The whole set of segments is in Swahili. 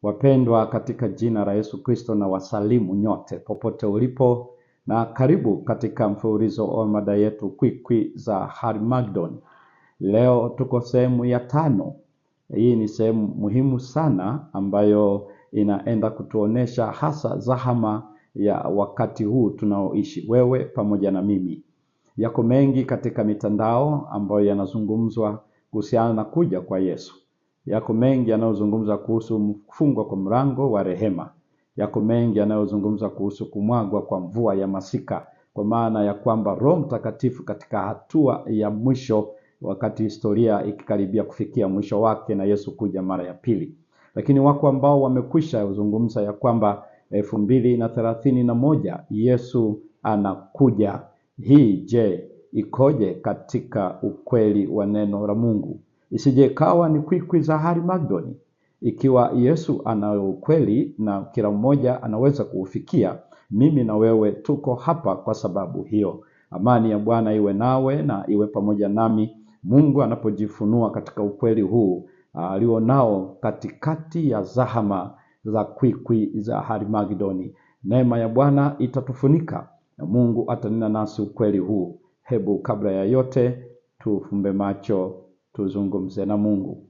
Wapendwa katika jina la Yesu Kristo, na wasalimu nyote popote ulipo, na karibu katika mfululizo wa mada yetu kwikwi za Harmagedoni. Leo tuko sehemu ya 5. Hii ni sehemu muhimu sana ambayo inaenda kutuonesha hasa zahama ya wakati huu tunaoishi, wewe pamoja na mimi. Yako mengi katika mitandao ambayo yanazungumzwa kuhusiana na kuja kwa Yesu. Yako mengi yanayozungumza kuhusu kufungwa kwa mlango wa rehema. Yako mengi yanayozungumza kuhusu kumwagwa kwa mvua ya masika, kwa maana ya kwamba Roho Mtakatifu katika hatua ya mwisho, wakati historia ikikaribia kufikia mwisho wake na Yesu kuja mara ya pili. Lakini wako ambao wamekwisha kuzungumza ya kwamba 2031 Yesu anakuja. Hii je, ikoje katika ukweli wa neno la Mungu? Isije kawa ni kwikwi za Harmagedoni. Ikiwa Yesu ana ukweli na kila mmoja anaweza kuufikia, mimi na wewe tuko hapa kwa sababu hiyo. Amani ya Bwana iwe nawe na iwe pamoja nami. Mungu anapojifunua katika ukweli huu alionao katikati ya zahama za kwikwi za Harmagedoni, neema ya Bwana itatufunika na Mungu atanena nasi ukweli huu. Hebu kabla ya yote tufumbe macho, tuzungumze na Mungu.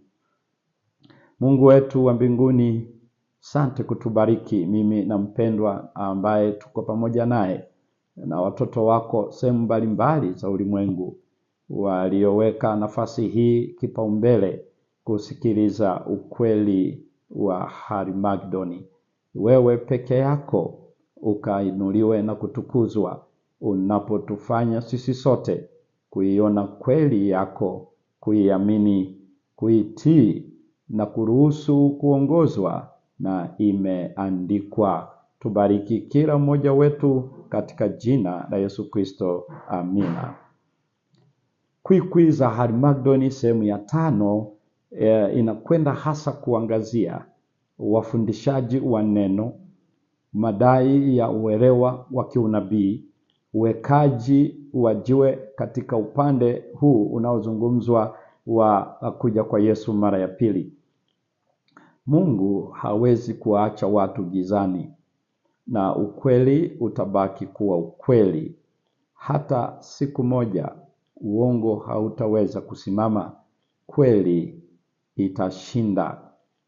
Mungu wetu wa mbinguni, asante kutubariki mimi na mpendwa ambaye tuko pamoja naye na watoto wako sehemu mbalimbali za ulimwengu, walioweka nafasi hii kipaumbele kusikiliza ukweli wa Harmagedoni. Wewe peke yako ukainuliwe na kutukuzwa unapotufanya sisi sote kuiona kweli yako, kuiamini, kuitii na kuruhusu kuongozwa na imeandikwa. Tubariki kila mmoja wetu katika jina la Yesu Kristo. Amina. Kwikwi za Harmagedoni sehemu ya 5 inakwenda hasa kuangazia wafundishaji wa neno, madai ya uelewa wa kiunabii, uwekaji wa jiwe katika upande huu unaozungumzwa wa kuja kwa Yesu mara ya pili. Mungu hawezi kuacha watu gizani, na ukweli utabaki kuwa ukweli. Hata siku moja uongo hautaweza kusimama, kweli itashinda.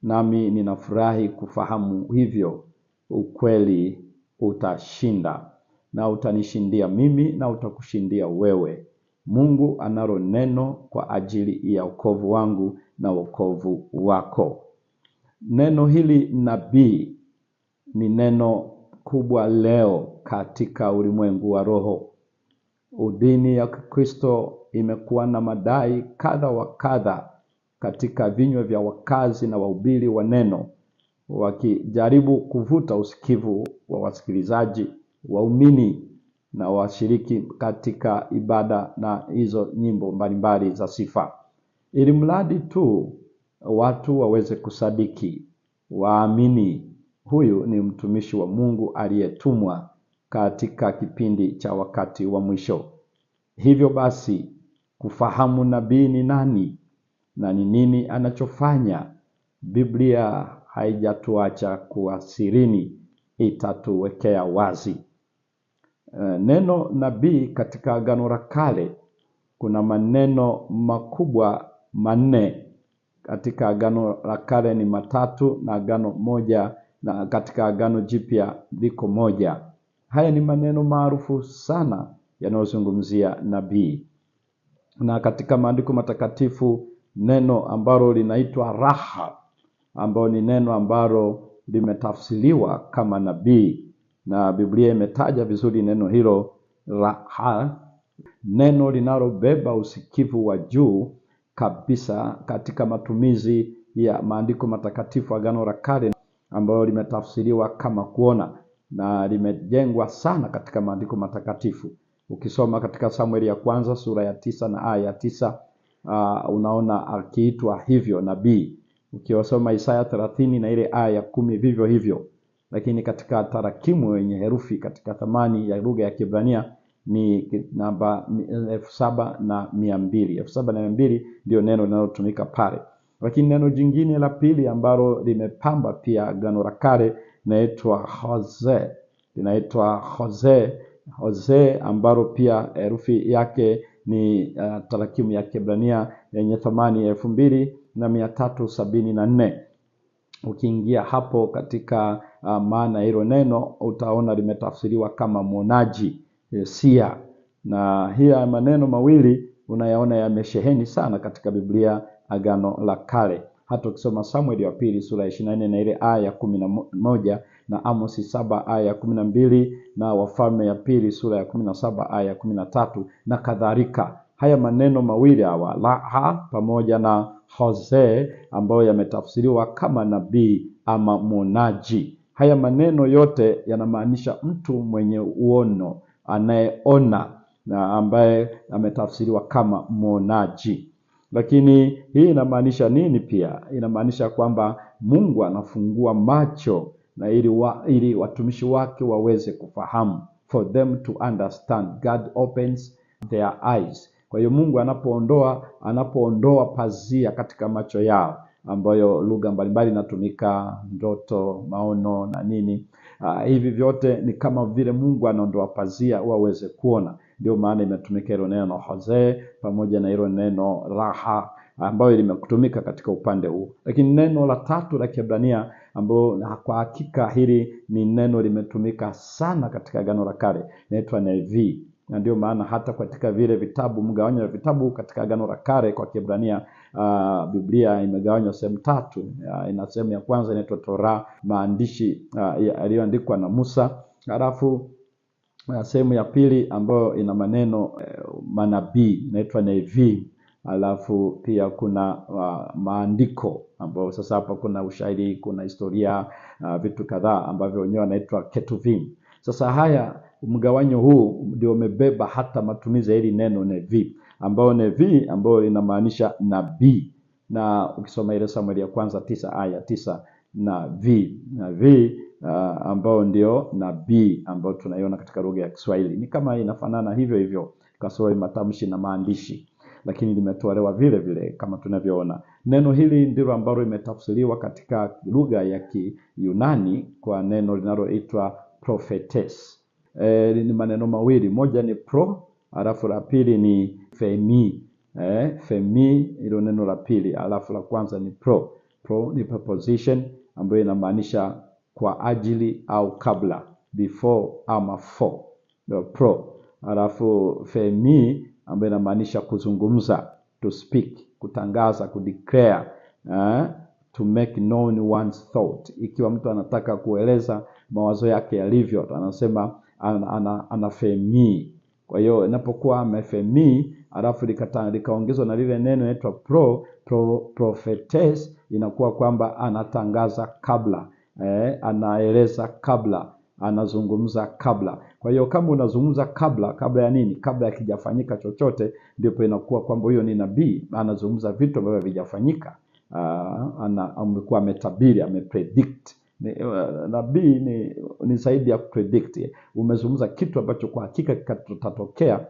Nami ninafurahi kufahamu hivyo, ukweli utashinda na utanishindia mimi na utakushindia wewe. Mungu analo neno kwa ajili ya wokovu wangu na wokovu wako. Neno hili nabii ni neno kubwa leo katika ulimwengu wa roho. Dini ya Kristo imekuwa na madai kadha wa kadha katika vinywa vya wakazi na wahubiri wa neno, wakijaribu kuvuta usikivu wa wasikilizaji, waumini na washiriki katika ibada na hizo nyimbo mbalimbali za sifa, ili mradi tu watu waweze kusadiki, waamini huyu ni mtumishi wa Mungu aliyetumwa katika kipindi cha wakati wa mwisho. Hivyo basi, kufahamu nabii ni nani na ni nini anachofanya, Biblia haijatuacha kuasirini, itatuwekea wazi. Neno nabii katika Agano la Kale, kuna maneno makubwa 4. Katika Agano la Kale ni 3 na agano moja, na katika Agano Jipya liko 1. Haya ni maneno maarufu sana yanayozungumzia nabii. Na katika maandiko matakatifu neno ambalo linaitwa raha, ambalo ni neno ambalo limetafsiriwa kama nabii, na Biblia imetaja vizuri neno hilo raha, neno linalobeba usikivu wa juu kabisa katika matumizi ya maandiko matakatifu Agano la Kale, ambalo limetafsiriwa kama kuona, na limejengwa sana katika maandiko matakatifu. Ukisoma katika Samueli ya kwanza sura ya 9 na aya ya 9, unaona akiitwa hivyo nabii. Ukisoma Isaya 30 na ile aya ya 10 vivyo hivyo. Lakini katika tarakimu yenye herufi katika thamani ya lugha ya Kiebrania ni namba 7200. 7200 ndio neno linalotumika pale. Lakini neno jingine la pili ambalo limepamba pia Agano la Kale linaitwa Hosea. Linaitwa Hosea ambalo pia herufi yake ni tarakimu ya Kiebrania yenye thamani 2374. Ukiingia hapo katika maana hilo neno utaona limetafsiriwa kama mwonaji, sia. Na haya maneno mawili unayaona yamesheheni sana katika Biblia Agano la Kale. Hata ukisoma Samueli wa pili sura ya 24 na ile aya ya 11 na Amosi 7 aya ya 12 na Wafalme ya pili sura ya 17 aya ya 13 na kadhalika. Haya maneno mawili hawa Raha pamoja na Hosea ambayo yametafsiriwa kama nabii ama mwonaji. Haya maneno yote yanamaanisha mtu mwenye uono, anayeona, na ambaye ametafsiriwa kama mwonaji. Lakini hii inamaanisha nini pia? Inamaanisha kwamba Mungu anafungua macho na ili watumishi wake waweze kufahamu. For them to understand, God opens their eyes. Kwa hiyo Mungu anapoondoa pazia katika macho yao, ambayo lugha mbalimbali inatumika, ndoto, maono na nini. Hivi vyote ni kama vile Mungu anaondoa pazia waweze kuona. Ndio maana imetumika hilo neno Hosea pamoja na hilo neno Raha ambayo limetumika katika upande huu. Lakini neno la tatu la Kiebrania ambalo kwa hakika hili ni neno limetumika sana katika Agano la Kale, inaitwa Nevi. Na ndio maana hata katika vile vitabu, mgawanyo wa vitabu katika Agano la Kale kwa Kiebrania, Biblia imegawanywa sehemu tatu. Ina sehemu ya kwanza inaitwa Torah, maandishi yaliyoandikwa na Musa. Halafu sehemu ya pili ambayo ina maneno manabii inaitwa Nevi. Alafu pia kuna maandiko ambayo sasa hapa kuna ushairi, kuna historia, vitu kadhaa ambavyo wenyewe wanaitwa Ketuvim. Sasa haya mgawanyo huu ndio umebeba hata matumizi ya hili neno Nevi, ambayo inamaanisha nabii. Na ukisoma ile Samueli ya kwanza 9 aya 9, nabii ambao ndio nabii ambao tunaiona katika lugha ya Kiswahili ni kama inafanana hivyo hivyo kasoro matamshi na maandishi, lakini limetolewa vile vile kama tunavyoona. Neno hili ndilo ambalo limetafsiriwa katika lugha ya Kiyunani kwa neno linaloitwa prophetess. Ni maneno mawili, moja ni pro, alafu la pili ni femi. Femi ilo neno la pili, alafu la kwanza ni pro. Pro ni preposition ambayo inamaanisha kwa ajili au kabla, before ama for. Pro. Alafu femi ambayo inamaanisha kuzungumza, to speak, kutangaza, kudeclare, to make known one's thought. Ikiwa mtu anataka kueleza mawazo yake yalivyo, anasema anafemi. Kwa hiyo inapokuwa amefemi alafu likaongezwa na lile neno linaloitwa prophetess, inakuwa kwamba anatangaza kabla, anaeleza kabla, anazungumza kabla. Kwa hiyo kama unazungumza kabla ya nini? Kabla ya kijafanyika chochote, ndipo inakuwa kwamba huyo ni nabii, anazungumza vitu ambavyo havijafanyika. Amekuwa ametabiri, amepredict. Nabii ni zaidi ya predict. Umezungumza kitu ambacho kwa hakika kitatokea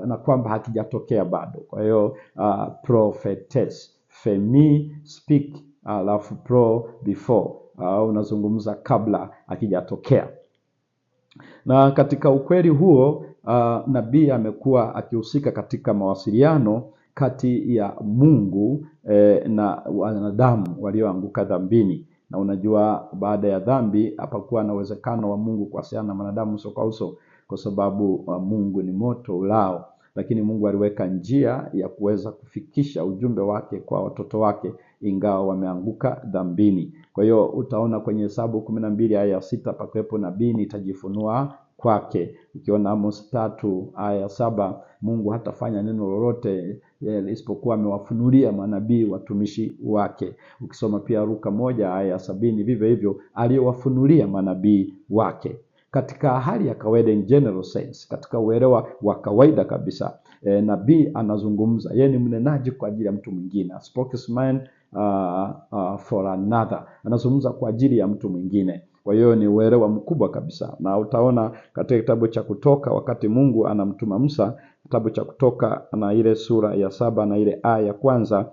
na kwamba hakijatokea bado. Kwa hiyo prophetess, femi, speak, alafu pro, before. Unazungumza kabla hakijatokea. Na katika ukweli huo, nabii amekuwa akihusika katika mawasiliano kati ya Mungu na wanadamu walioanguka dhambini. Na unajua baada ya dhambi hapakuwa na uwezekano wa Mungu kuwasiliana na wanadamu uso kwa uso, kwa sababu Mungu ni moto ulao. Lakini Mungu aliweka njia ya kuweza kufikisha ujumbe wake kwa watoto wake ingawa wameanguka dhambini. Kwa hiyo utaona kwenye Hesabu 12 aya 6 pakepo nabii nitajifunua kwake. Ukiona Amos 3 aya 7, Mungu hatafanya neno lolote isipokuwa amewafunulia manabii watumishi wake. Ukisoma pia Luka 1 aya 70, vivyo hivyo aliyowafunulia manabii wake. Katika hali ya kawaida, in general sense, katika uelewa wa kawaida kabisa, nabii anazungumza, yeye ni mnenaji kwa ajili ya mtu mwingine, spokesman for another, anazungumza kwa ajili ya mtu mwingine. Kwa hiyo ni uelewa mkubwa kabisa. Na utaona katika kitabu cha Kutoka, wakati Mungu anamtuma Musa, kitabu cha Kutoka na ile sura ya 7 na ile aya ya kwanza,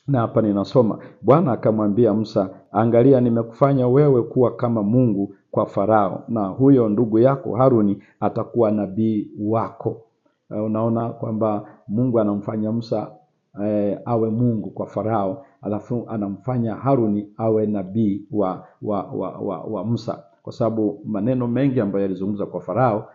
Na hapa ninasoma, Bwana akamwambia Musa, angalia, nimekufanya wewe kuwa kama Mungu kwa Farao, na huyo ndugu yako Haruni atakuwa nabii wako. Unaona kwamba Mungu anamfanya Musa awe Mungu kwa Farao, alafu anamfanya Haruni awe nabii wa Musa, kwa sababu maneno mengi ambayo yalizungumza kwa Farao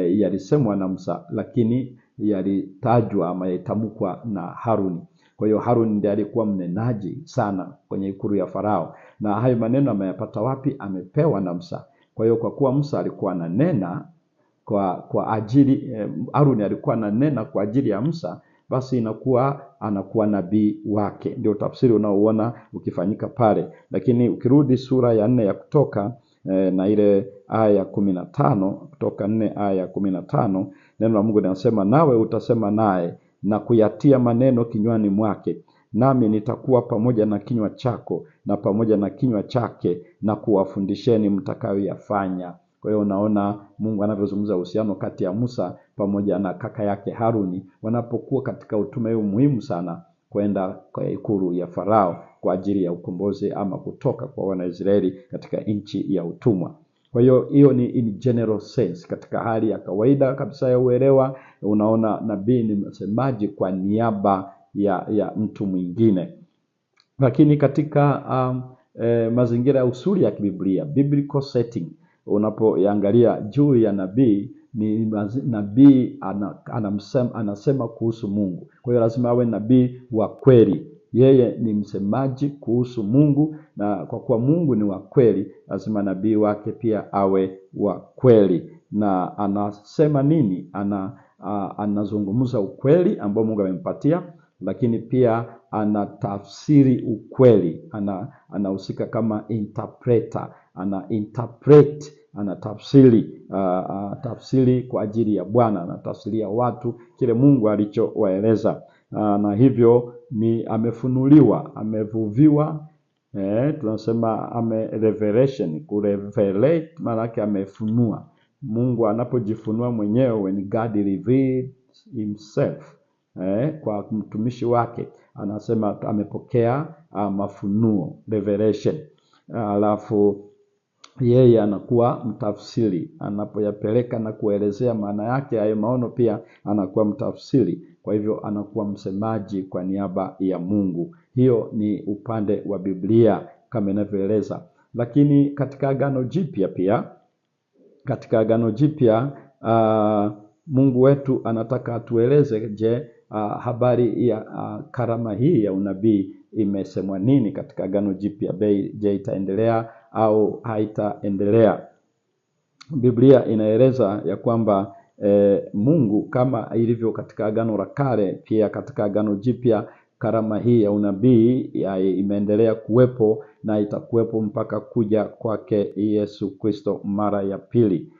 yalisemwa na Musa, lakini yalitajwa ama yalitamkwa na Haruni. Kwa hiyo Haruni ndiye alikuwa mnenaji sana kwenye ikulu ya Farao. Na hayo maneno ameyapata wapi? Amepewa na Musa. Kwa hiyo kwa kuwa Musa alikuwa ananena kwa ajili, Haruni alikuwa ananena kwa ajili ya Musa, basi anakuwa nabii wake. Ndio tafsiri unaoona ukifanyika pale. Lakini ukirudi sura ya 4 ya Kutoka na ile aya ya 15, Kutoka 4 aya ya 15, neno la Mungu linasema, nawe utasema naye na kuyatia maneno kinywani mwake, nami nitakuwa pamoja na kinywa chako na pamoja na kinywa chake, na kuwafundisheni mtakayoyafanya. Kwa hiyo unaona Mungu anavyozungumza uhusiano kati ya Musa pamoja na kaka yake Haruni wanapokuwa katika utume huu muhimu sana kwenda kwa ikulu ya Farao kwa ajili ya ukombozi ama kutoka kwa Wanaisraeli katika nchi ya utumwa. Kwa hiyo ni in general sense, katika hali ya kawaida kabisa ya uelewa. Unaona nabii ni msemaji kwa niaba ya mtu mwingine. Lakini katika mazingira ya usuli ya kibiblia, biblical setting, unapoangalia juu ya nabii, ni nabii anasema kuhusu Mungu. Kwa hiyo lazima awe nabii wa kweli. Yeye ni msemaji kuhusu Mungu, na kwa kuwa Mungu ni wa kweli, lazima nabii wake pia awe wa kweli. Na anasema nini? Anazungumza ukweli ambao Mungu amempatia, lakini pia anatafsiri ukweli. Anahusika kama interpreter, interpret, anatafsiri tafsiri kwa ajili ya Bwana, anatafsiria watu kile Mungu alichowaeleza. Na hivyo ni amefunuliwa, amevuviwa, tunasema revelation, kurevelate maana yake amefunua. Mungu anapojifunua mwenyewe, when God reveals himself kwa mtumishi wake, anasema amepokea mafunuo, revelation. Alafu yeye anakuwa mtafsiri, anapoyapeleka na kuelezea maana yake hayo maono, pia anakuwa mtafsiri. Kwa hivyo anakuwa msemaji kwa niaba ya Mungu. Hiyo ni upande wa Biblia kama inavyoeleza. Lakini katika Agano Jipya pia, katika Agano Jipya Mungu wetu anataka atueleze, je, habari ya karama hii ya unabii imesemwa nini katika Agano Jipya? Je, itaendelea au haitaendelea? Biblia inaeleza ya kwamba Mungu, kama ilivyo katika Agano la Kale, pia katika Agano Jipya karama hii ya unabii imeendelea kuwepo na itakuwepo mpaka kuja kwake Yesu Kristo mara ya pili.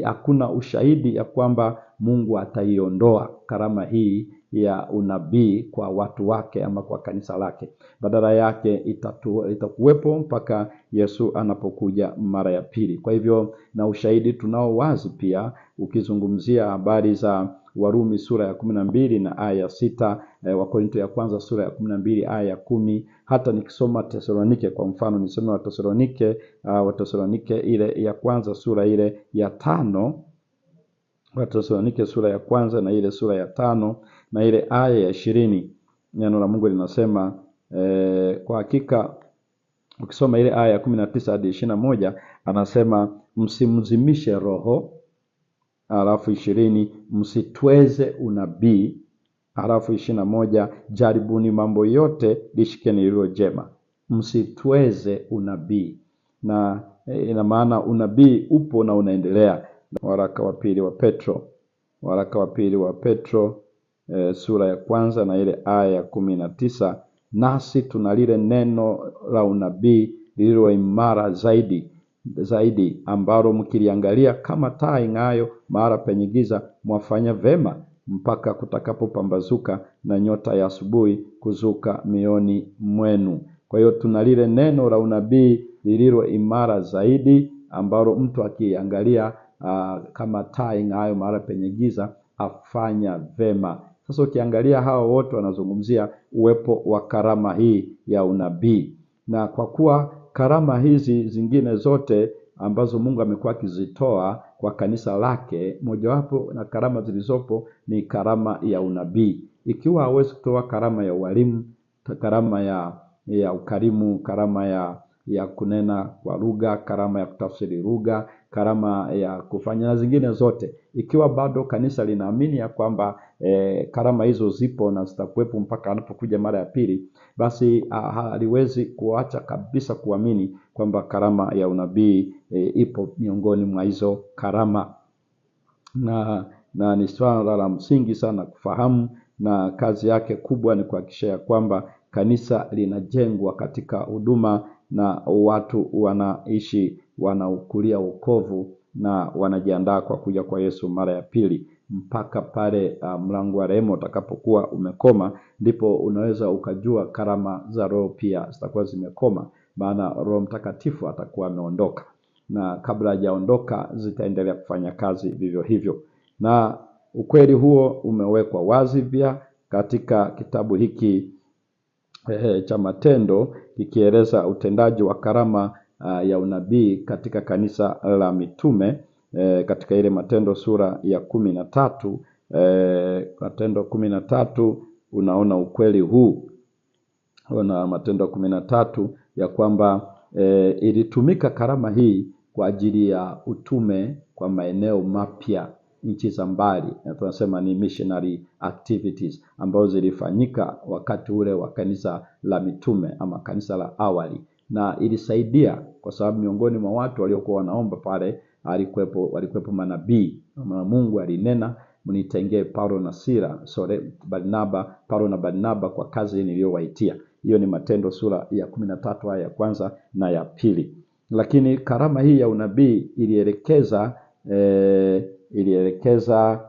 Hakuna ushahidi ya kwamba Mungu ataiondoa karama hii ya unabii kwa watu wake ama kwa kanisa lake. Badala yake itakuwepo mpaka Yesu anapokuja mara ya pili. Kwa hivyo, na ushahidi tunao wazi pia ukizungumzia habari za Warumi sura ya 12 na aya ya 6, Wakorintho ya kwanza sura ya 12 aya ya 10. Hata nikisoma Tesalonike kwa mfano, nisome Watesalonike ile ya kwanza sura ile ya 5, Watesalonike sura ya kwanza na ile sura ya 5 na ile aya ya 20. Neno la Mungu linasema kwa hakika, ukisoma ile aya ya 19 hadi 21, anasema msimzimishe roho. Alafu 20, msitweze unabii. Alafu 21, jaribuni mambo yote, lishikeni lililo jema. Msitweze unabii. Na ina maana unabii upo na unaendelea. Waraka wa pili wa Petro sura ya kwanza na ile aya ya 19, nasi tunalile neno la unabii lililo imara zaidi, ambalo mkiliangalia kama taa ing'ayo mahali penye giza, mwafanya vema mpaka kutakapopambazuka na nyota ya asubuhi kuzuka mioni mwenu. Kwa hiyo tunalile neno la unabii lililo imara zaidi, ambalo mtu akiangalia kama taa ing'ayo mahali penye giza afanya vema. Sasa ukiangalia hao wote wanazungumzia uwepo wa karama hii ya unabii. Na kwa kuwa karama hizi zingine zote ambazo Mungu amekuwa akizitoa kwa kanisa lake, mojawapo na karama zilizopo ni karama ya unabii. Ikiwa hawezi kutoa karama ya ualimu, karama ya ukarimu, karama ya kunena kwa lugha, karama ya kutafsiri lugha, karama ya kufanya na zingine zote, ikiwa bado kanisa linaamini ya kwamba karama hizo zipo na zitakuwepo mpaka anapokuja mara ya pili, basi haliwezi kuacha kabisa kuamini kwamba karama ya unabii ipo miongoni mwa hizo karama. Na ni swala la msingi sana kufahamu, na kazi yake kubwa ni kuhakikisha ya kwamba kanisa linajengwa katika huduma na watu wanaishi, wanaukulia wokovu na wanajiandaa kwa kuja kwa Yesu mara ya pili. Mpaka pale mlango wa rehema utakapokuwa umekoma, ndipo unaweza ukajua karama za Roho pia zitakuwa zimekoma, maana Roho Mtakatifu atakuwa ameondoka, na kabla hajaondoka zitaendelea kufanya kazi vivyo hivyo. Na ukweli huo umewekwa wazi pia katika kitabu hiki cha Matendo, kikieleza utendaji wa karama ya unabii katika kanisa la mitume. Katika ile Matendo sura ya 13, Matendo 13 unaona ukweli huu. Una Matendo 13 ya kwamba ilitumika karama hii kwa ajili ya utume kwa maeneo mapya, nchi za mbali, na tunasema ni missionary activities ambazo zilifanyika wakati ule wa kanisa la mitume ama kanisa la awali. Na ilisaidia kwa sababu miongoni mwa watu waliokuwa wanaomba pale walikuwepo manabii. Mungu alinena, mnitengee Paulo na Barnaba kwa kazi niliyowaitia. Hiyo ni Matendo sura ya 13 aya ya kwanza na ya pili. Lakini karama hii ya unabii ilielekeza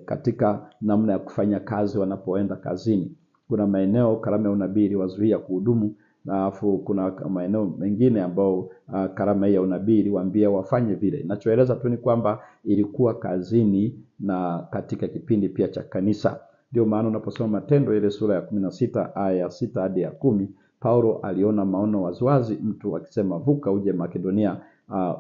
katika namna ya kufanya kazi wanapoenda kazini. Kuna maeneo karama ya unabii iliwazuia kuhudumu, na afu kuna maeneo mengine ambao karama hii ya unabii iliwaambia wafanye vile. Ninachoeleza tu ni kwamba ilikuwa kazini na katika kipindi pia cha kanisa. Ndio maana unaposoma Matendo ile sura ya 16 aya ya 6 hadi ya 10, Paulo aliona maono waziwazi, mtu akisema vuka uje Makedonia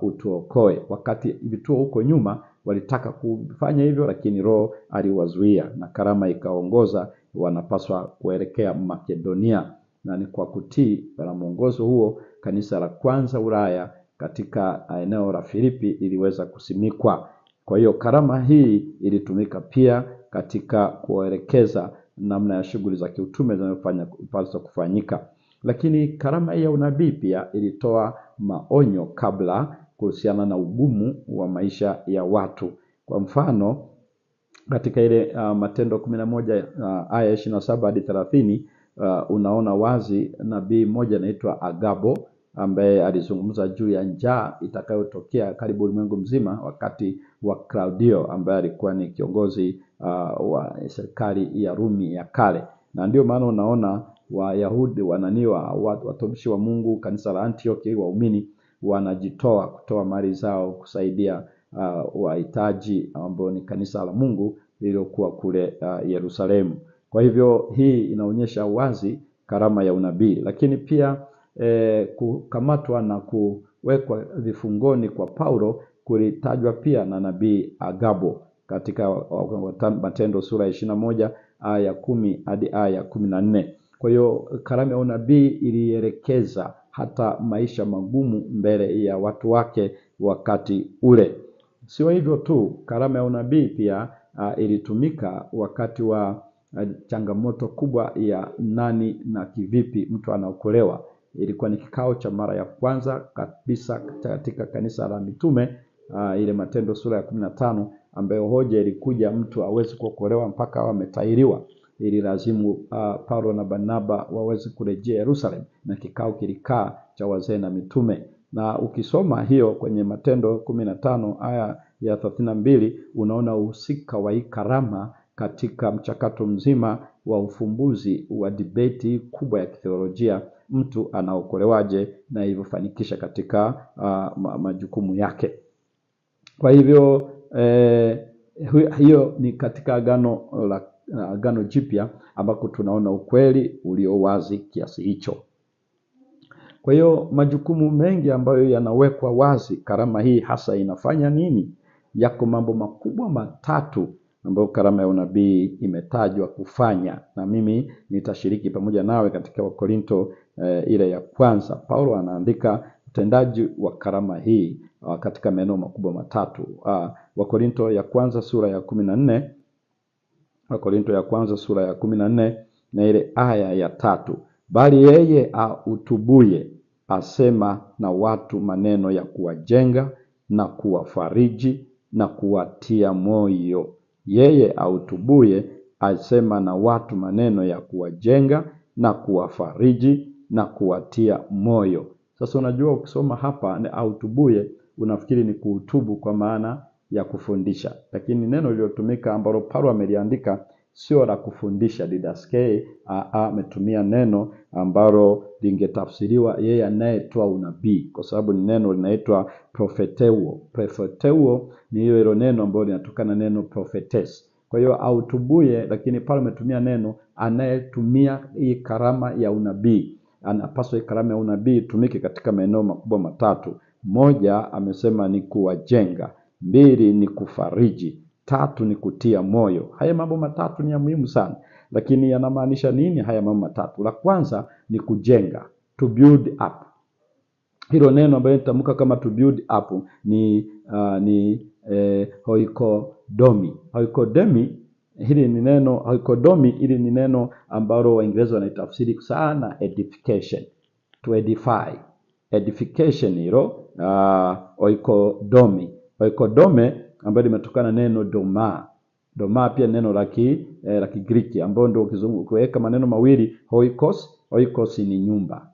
utuokoe. Wakati vituo huko nyuma walitaka kufanya hivyo, lakini Roho aliwazuia na karama ikaongoza wanapaswa kuelekea Makedonia. Na ni kwa kutii na mwongozo huo kanisa la kwanza Ulaya katika eneo la Filipi iliweza kusimikwa. Kwa hiyo karama hii ilitumika pia katika kuelekeza namna ya shughuli za kiutume zinazopaswa kufanyika. Lakini karama hii ya unabii pia ilitoa maonyo kabla kuhusiana na ugumu wa maisha ya watu. Kwa mfano, katika ile Matendo 11 aya 27 hadi 30, unaona wazi nabii mmoja anaitwa Agabo ambaye alizungumza juu ya njaa itakayotokea karibu ulimwengu mzima wakati wa Claudio ambaye alikuwa ni kiongozi wa serikali ya Rumi ya kale. Na ndio maana unaona Wayahudi watumishi wa Mungu, kanisa la Antioki, waumini wanajitoa kutoa mali zao kusaidia wahitaji ambao ni kanisa la Mungu lililokuwa kule Yerusalemu. Kwa hivyo hii inaonyesha wazi karama ya unabii. Lakini pia kukamatwa na kuwekwa vifungoni kwa Paulo kulitajwa pia na nabii Agabo katika Matendo sura ya 21 aya ya 10 hadi aya ya 14. Kwa hiyo karama ya unabii ilielekeza hata maisha magumu mbele ya watu wake wakati ule. Sio hivyo tu, karama ya unabii pia ilitumika wakati wa changamoto kubwa ya nani na kivipi mtu anaokolewa. Ilikuwa ni kikao cha mara ya kwanza kabisa katika kanisa la mitume, ile Matendo sura ya 15, ambayo hoja ilikuja mtu hawezi kuokolewa mpaka awe ametahiriwa. Ili lazimu Paulo na Barnaba waweze kurejea Yerusalemu, na kikao kilikaa cha wazee na mitume. Na ukisoma hiyo kwenye Matendo 15 aya ya 32, unaona uhusika wa hii karama katika mchakato mzima wa ufumbuzi wa debate kubwa ya kitheolojia, mtu anaokolewaje na ilivyofanikisha katika majukumu yake. Kwa hivyo hiyo ni katika agano Agano Jipya ambako tunaona ukweli ulio wazi kiasi hicho. Kwa hiyo majukumu mengi ambayo yanawekwa wazi, karama hii hasa inafanya nini? Yako mambo makubwa matatu ambayo karama ya unabii imetajwa kufanya, na mimi nitashiriki pamoja nawe katika Wakorinto ile ya kwanza. Paulo anaandika utendaji wa karama hii katika maeneo makubwa matatu. Wakorinto ya kwanza sura ya 14, Wakorinto ya kwanza sura ya 14 na ile aya ya 3. Bali yeye autubuye asema na watu maneno ya kuwajenga na kuwafariji na kuwatia moyo. Yeye autubuye asema na watu maneno ya kuwajenga na kuwafariji na kuwatia moyo. Sasa unajua, ukisoma hapa autubuye unafikiri ni kuhutubu kwa maana ya kufundisha, lakini neno lililotumika ambalo Paulo ameliandika sio la kufundisha didaskei. Ametumia neno ambalo lingetafsiriwa yeye anayetoa unabii, kwa sababu ni neno linaitwa propheteuo. Propheteuo ni hilo neno ambalo linatokana neno prophetes. Kwa hiyo autubuye, lakini Paulo ametumia neno anayetumia hii karama ya unabii. Anapaswa hii karama ya unabii itumike katika maeneo makubwa matatu. Moja, amesema ni kuwajenga. 2 ni kufariji. 3 ni kutia moyo. Haya mambo matatu ni ya muhimu sana. Lakini yanamaanisha nini haya mambo matatu? La kwanza ni kujenga, to build up. Hilo neno ambalo linatamka kama to build up ni oikodomi. Oikodomi hili ni neno ambalo Waingereza wanaitafsiri sana edification, to edify. Edification hilo oikodomi. Oikodome ambayo limetokana neno doma. Doma pia neno la Kigiriki ambao ndio kuweka maneno mawili oikos. Oikos ni nyumba.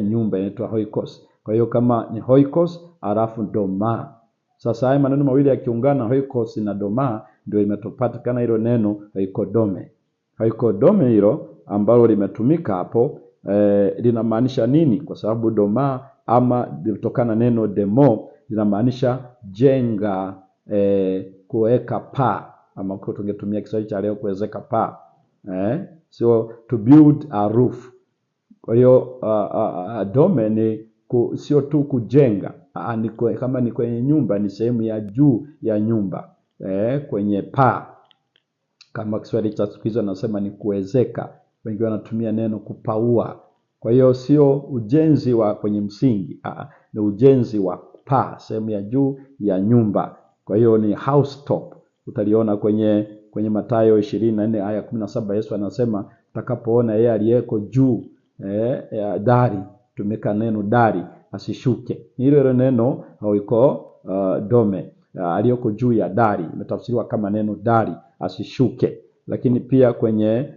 Nyumba inaitwa oikos. Kwa hiyo kama ni oikos alafu doma. Sasa haya maneno mawili yakiungana, oikos na doma, ndio imetopatikana hilo neno oikodome. Oikodome hilo ambalo limetumika hapo linamaanisha nini? Kwa sababu doma ama litokana neno demo linamaanisha jenga, kuweka paa, ama kwa tungetumia Kiswahili cha leo kuwezeka paa. So to build a roof. Kwa hiyo dome ni sio tu kujenga, kama ni kwenye nyumba ni sehemu ya juu ya nyumba, kwenye paa. Kama Kiswahili cha siku hizo nasema ni kuwezeka, wengi wanatumia neno kupaua. Kwa hiyo sio ujenzi wa kwenye msingi, ni ujenzi wa paa, sehemu ya juu ya nyumba. Kwa hiyo ni house top. Utaliona kwenye Mathayo 24 aya 17, Yesu anasema utakapoona yeye aliyeko juu ya dari, tumeka neno dari, asishuke. Hilo neno hauiko dome, aliyoko juu ya dari imetafsiriwa kama neno dari, asishuke. Lakini pia kwenye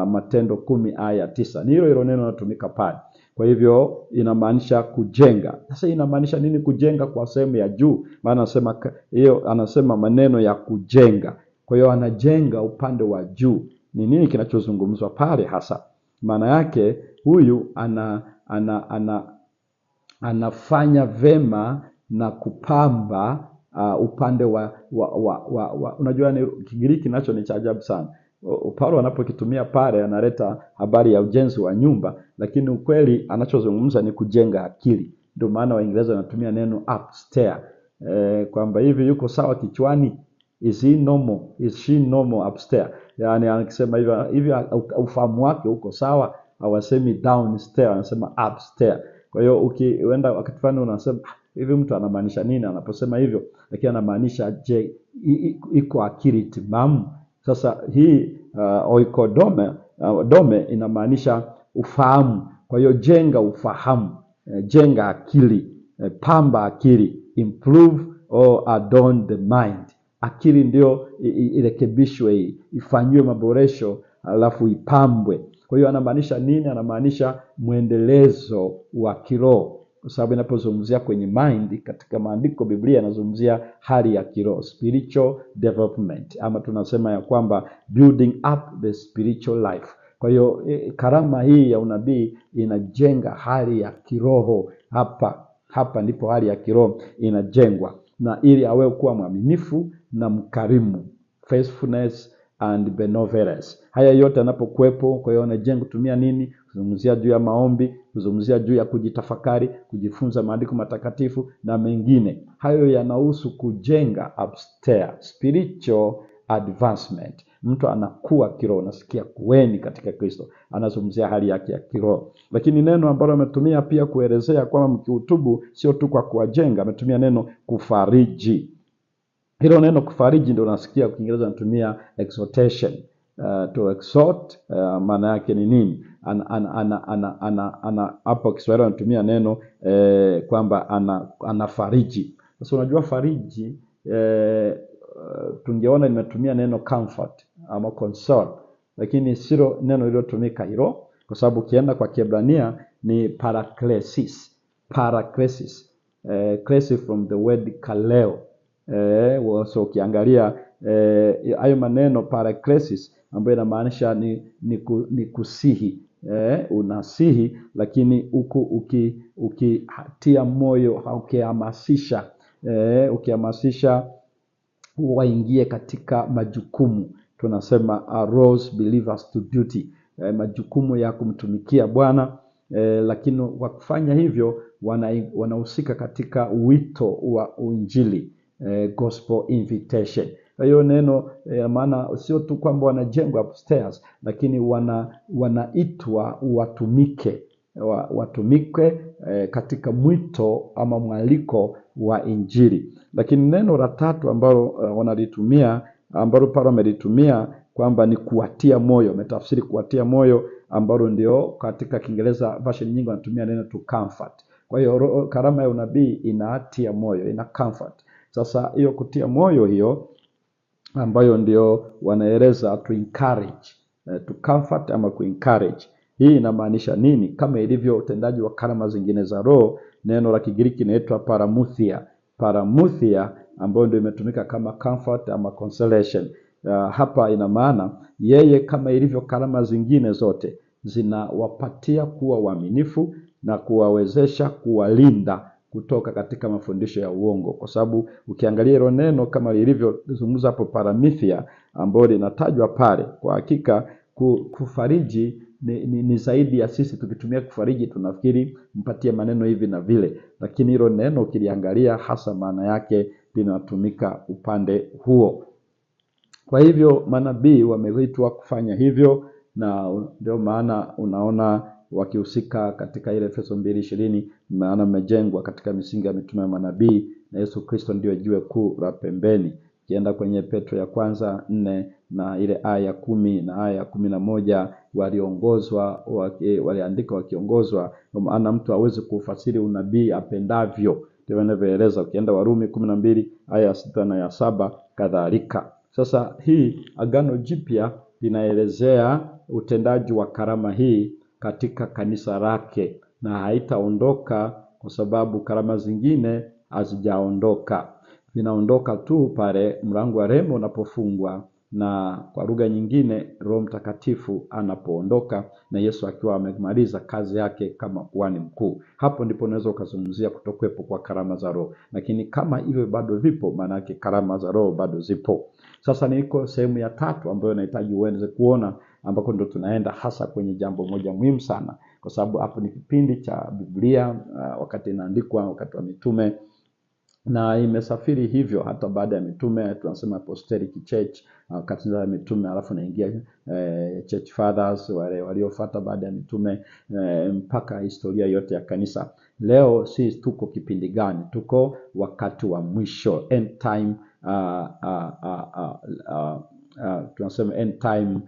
Matendo 10 aya 9 ni hilo neno linatumika pale. Kwa hivyo inamaanisha kujenga. Sasa inamaanisha nini kujenga kwa sehemu ya juu? Maana anasema maneno ya kujenga. Kwa hiyo anajenga upande wa juu. Ni nini kinachozungumzwa pale hasa? Maana yake huyu anafanya vema na kupamba upande wa unajua ni Kigiriki nacho ni cha ajabu sana. Paulo anapokitumia pale analeta habari ya ujenzi wa nyumba, lakini ukweli anachozungumza ni kujenga akili. Ndio maana Waingereza wanatumia neno upstairs, kwamba hivi yuko sawa kichwani, is he normal, is she normal upstairs. Yani anasema hivi ufahamu wake uko sawa, hawasemi downstairs, anasema upstairs. Kwa hiyo ukienda wakati fulani unasema hivi mtu anamaanisha nini anaposema hivyo, lakini anamaanisha je, iko akili timamu. Sasa hii oikodome dome inamaanisha ufahamu. Kwa hiyo jenga ufahamu, jenga akili, pamba akili, improve or adorn the mind. Akili ndio irekebishwe, ifanywe maboresho, alafu ipambwe. Kwa hiyo anamaanisha nini? Anamaanisha muendelezo wa kiroho, kwa sababu inapozungumzia kwenye mind katika maandiko Biblia inazungumzia hali ya kiroho, spiritual development, ama tunasema ya kwamba building up the spiritual life. Kwa hiyo karama hii ya unabii inajenga hali ya kiroho. Hapa ndipo hali ya kiroho inajengwa, na ili awe kuwa mwaminifu na mkarimu, faithfulness and benevolence. Haya yote yanapokuwepo, kwa hiyo anajenga kutumia nini? Kuzungumzia juu ya maombi, kuzungumzia juu ya kujitafakari, kujifunza maandiko matakatifu na mengine. Hayo yanahusu kujenga upstairs, spiritual advancement. Mtu anakuwa kiroho, nasikia kuweni katika Kristo. Anazungumzia hali yake ya kiroho. Lakini neno ambalo ametumia pia kuelezea kwamba mkihutubu sio tu kwa kuwajenga, ametumia neno kufariji. Hilo neno kufariji ndio nasikia kwa Kiingereza anatumia exhortation. To exhort, maana yake ni nini? Hapo Kiswahili anatumia neno kwamba anafariji. Sasa unajua fariji, tungeona nimetumia neno comfort ama console, lakini sio neno lililotumika hilo, kwa sababu ukienda kwa Kiebrania ni paraklesis. Paraklesis, klesis from the word kaleo. So ukiangalia hayo maneno paraklesis ambayo inamaanisha ni kusihi, unasihi, lakini huku ukitia moyo, ukihamasisha waingie katika majukumu. Tunasema arouse believers to duty, majukumu ya kumtumikia Bwana. Lakini kwa kufanya hivyo wanahusika katika wito wa Injili, gospel invitation. Hiyo neno maana sio tu kwamba wanajengwa upstairs, lakini wanaitwa watumike katika mwito ama mwaliko wa Injili. Lakini neno la tatu ambalo wanalitumia, ambalo Paulo amelitumia kwamba ni kuwatia moyo, ametafsiri kuwatia moyo, ambalo ndio katika Kiingereza version nyingi wanatumia neno to comfort. Kwa hiyo karama ya unabii inatia moyo, ina comfort. Sasa hiyo kutia moyo hiyo ambayo ndio wanaeleza to encourage, to comfort ama ku encourage. Hii inamaanisha nini? Kama ilivyo utendaji wa karama zingine za Roho, neno la Kigiriki inaitwa paramuthia. Paramuthia ambayo ndio imetumika kama comfort ama consolation. Hapa ina maana yeye kama ilivyo karama zingine zote zinawapatia kuwa waaminifu na kuwawezesha kuwalinda kutoka katika mafundisho ya uongo. Kwa sababu ukiangalia hilo neno kama lilivyozungumza hapo paramithia, ambalo linatajwa pale, kwa hakika kufariji ni zaidi ya sisi tukitumia kufariji tunafikiri mpatie maneno hivi na vile, lakini hilo neno ukiliangalia hasa maana yake linatumika upande huo. Kwa hivyo manabii wameitwa kufanya hivyo, na ndio maana unaona wakihusika katika ile Efeso 2:20, maana mmejengwa katika misingi ya mitume ya manabii na Yesu Kristo ndio jiwe kuu la pembeni. Kienda kwenye Petro ya kwanza 4 na ile aya ya 10 na aya ya 11, waliandika wakiongozwa, maana mtu hawezi kufasiri unabii apendavyo. Ndio wanavyoeleza ukienda Warumi 12 aya ya 6 na ya 7 kadhalika. Sasa hii Agano Jipya linaelezea utendaji wa karama hii katika kanisa lake, na haitaondoka kwa sababu karama zingine hazijaondoka. Zinaondoka tu pale mlango wa rehema unapofungwa, na kwa lugha nyingine Roho Mtakatifu anapoondoka na Yesu akiwa amemaliza kazi yake kama kuhani mkuu. Hapo ndipo unaweza ukazungumzia kutokuwepo kwa karama za Roho. Lakini kama hivyo bado vipo, maana yake karama za Roho bado zipo. Sasa niko sehemu ya tatu ambayo nahitaji uweze kuona, ambako ndo tunaenda hasa kwenye jambo moja muhimu sana, kwa sababu hapo ni kipindi cha Biblia wakati inaandikwa, wakati wa mitume, na imesafiri hivyo hata baada ya mitume. Tunasema apostolic church wakati za mitume, alafu naingia church fathers wale waliofuata baada ya mitume, mpaka historia yote ya kanisa. Leo sisi tuko kipindi gani? Tuko wakati wa mwisho, end time, tunasema end time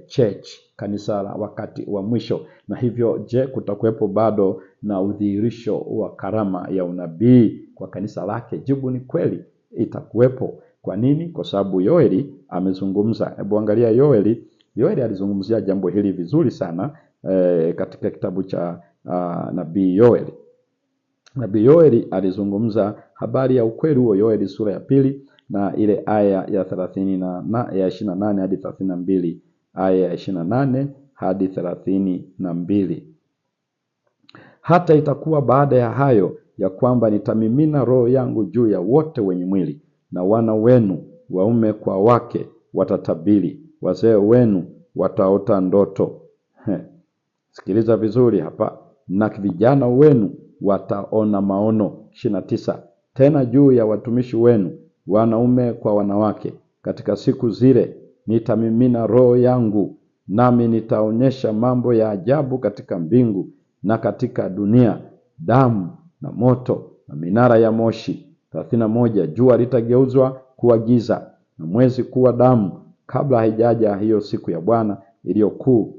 church, kanisa la wakati wa mwisho. Na hivyo je, kutakuwepo bado na udhihirisho wa karama ya unabii kwa kanisa lake? Jibu ni kweli, itakuwepo. Kwa nini? Kwa sababu Yoeli amezungumza. Hebu angalia Yoeli alizungumzia jambo hili vizuri sana katika kitabu cha nabii Yoeli. Nabii Yoeli alizungumza habari ya ukweli huo, Yoeli sura ya 2 na ile aya ya 28 hadi 32, aya ya 28 hadi 32. Hata itakuwa baada ya hayo ya kwamba nitamimina roho yangu juu ya wote wenye mwili, na wana wenu waume kwa wake watatabiri, wazee wenu wataota ndoto. Sikiliza vizuri hapa. Na vijana wenu wataona maono. 29. Tena juu ya watumishi wenu, wanaume kwa wanawake, katika siku zile nitamimina Roho yangu, nami nitaonyesha mambo ya ajabu katika mbingu na katika dunia, damu na moto na minara ya moshi. 31. Jua litageuzwa kuwa giza na mwezi kuwa damu, kabla haijaja hiyo siku ya Bwana iliyo kuu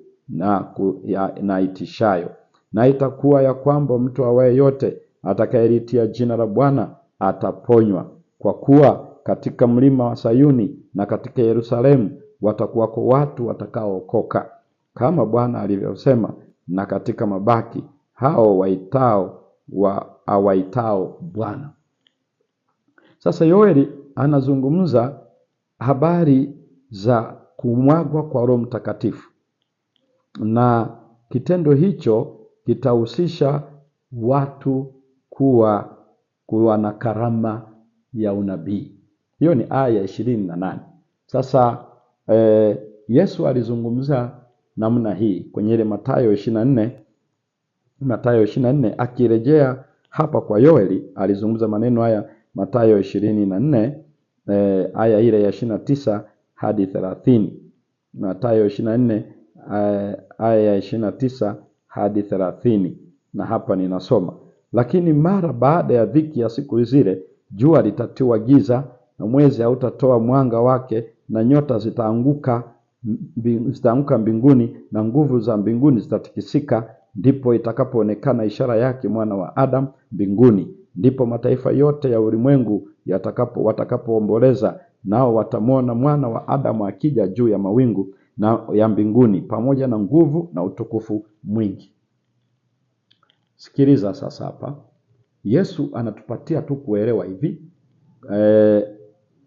na itishayo. Na itakuwa ya kwamba mtu awaye yote atakayelitia jina la Bwana ataponywa. Kwa kuwa katika mlima wa Sayuni na katika Yerusalemu watakuwako watu watakaookoka, kama Bwana alivyosema, na katika mabaki hao awaitao Bwana. Sasa Yoeli anazungumza habari za kumwagwa kwa Roho Mtakatifu, na kitendo hicho kitahusisha watu kuwa na karama ya unabii. Hiyo ni aya 28. Sasa Yesu alizungumza namna hii kwenye ile Mathayo 24 akirejea hapa kwa Yoeli alizungumza maneno haya. Mathayo 24 aya ile ya 29 hadi 30. Mathayo 24 aya ya 29 hadi 30, na hapa ninasoma: lakini mara baada ya dhiki ya siku zile, jua litatiwa giza na mwezi hautatoa mwanga wake, na nyota zitaanguka mbinguni, na nguvu za mbinguni zitatikisika. Ndipo itakapoonekana ishara yake Mwana wa Adamu mbinguni. Ndipo mataifa yote ya ulimwengu watakapoomboleza, nao watamwona Mwana wa Adamu akija juu ya mawingu na ya mbinguni, pamoja na nguvu na utukufu mwingi. Sikiliza sasa hapa. Yesu anatupatia tu kuelewa hivi,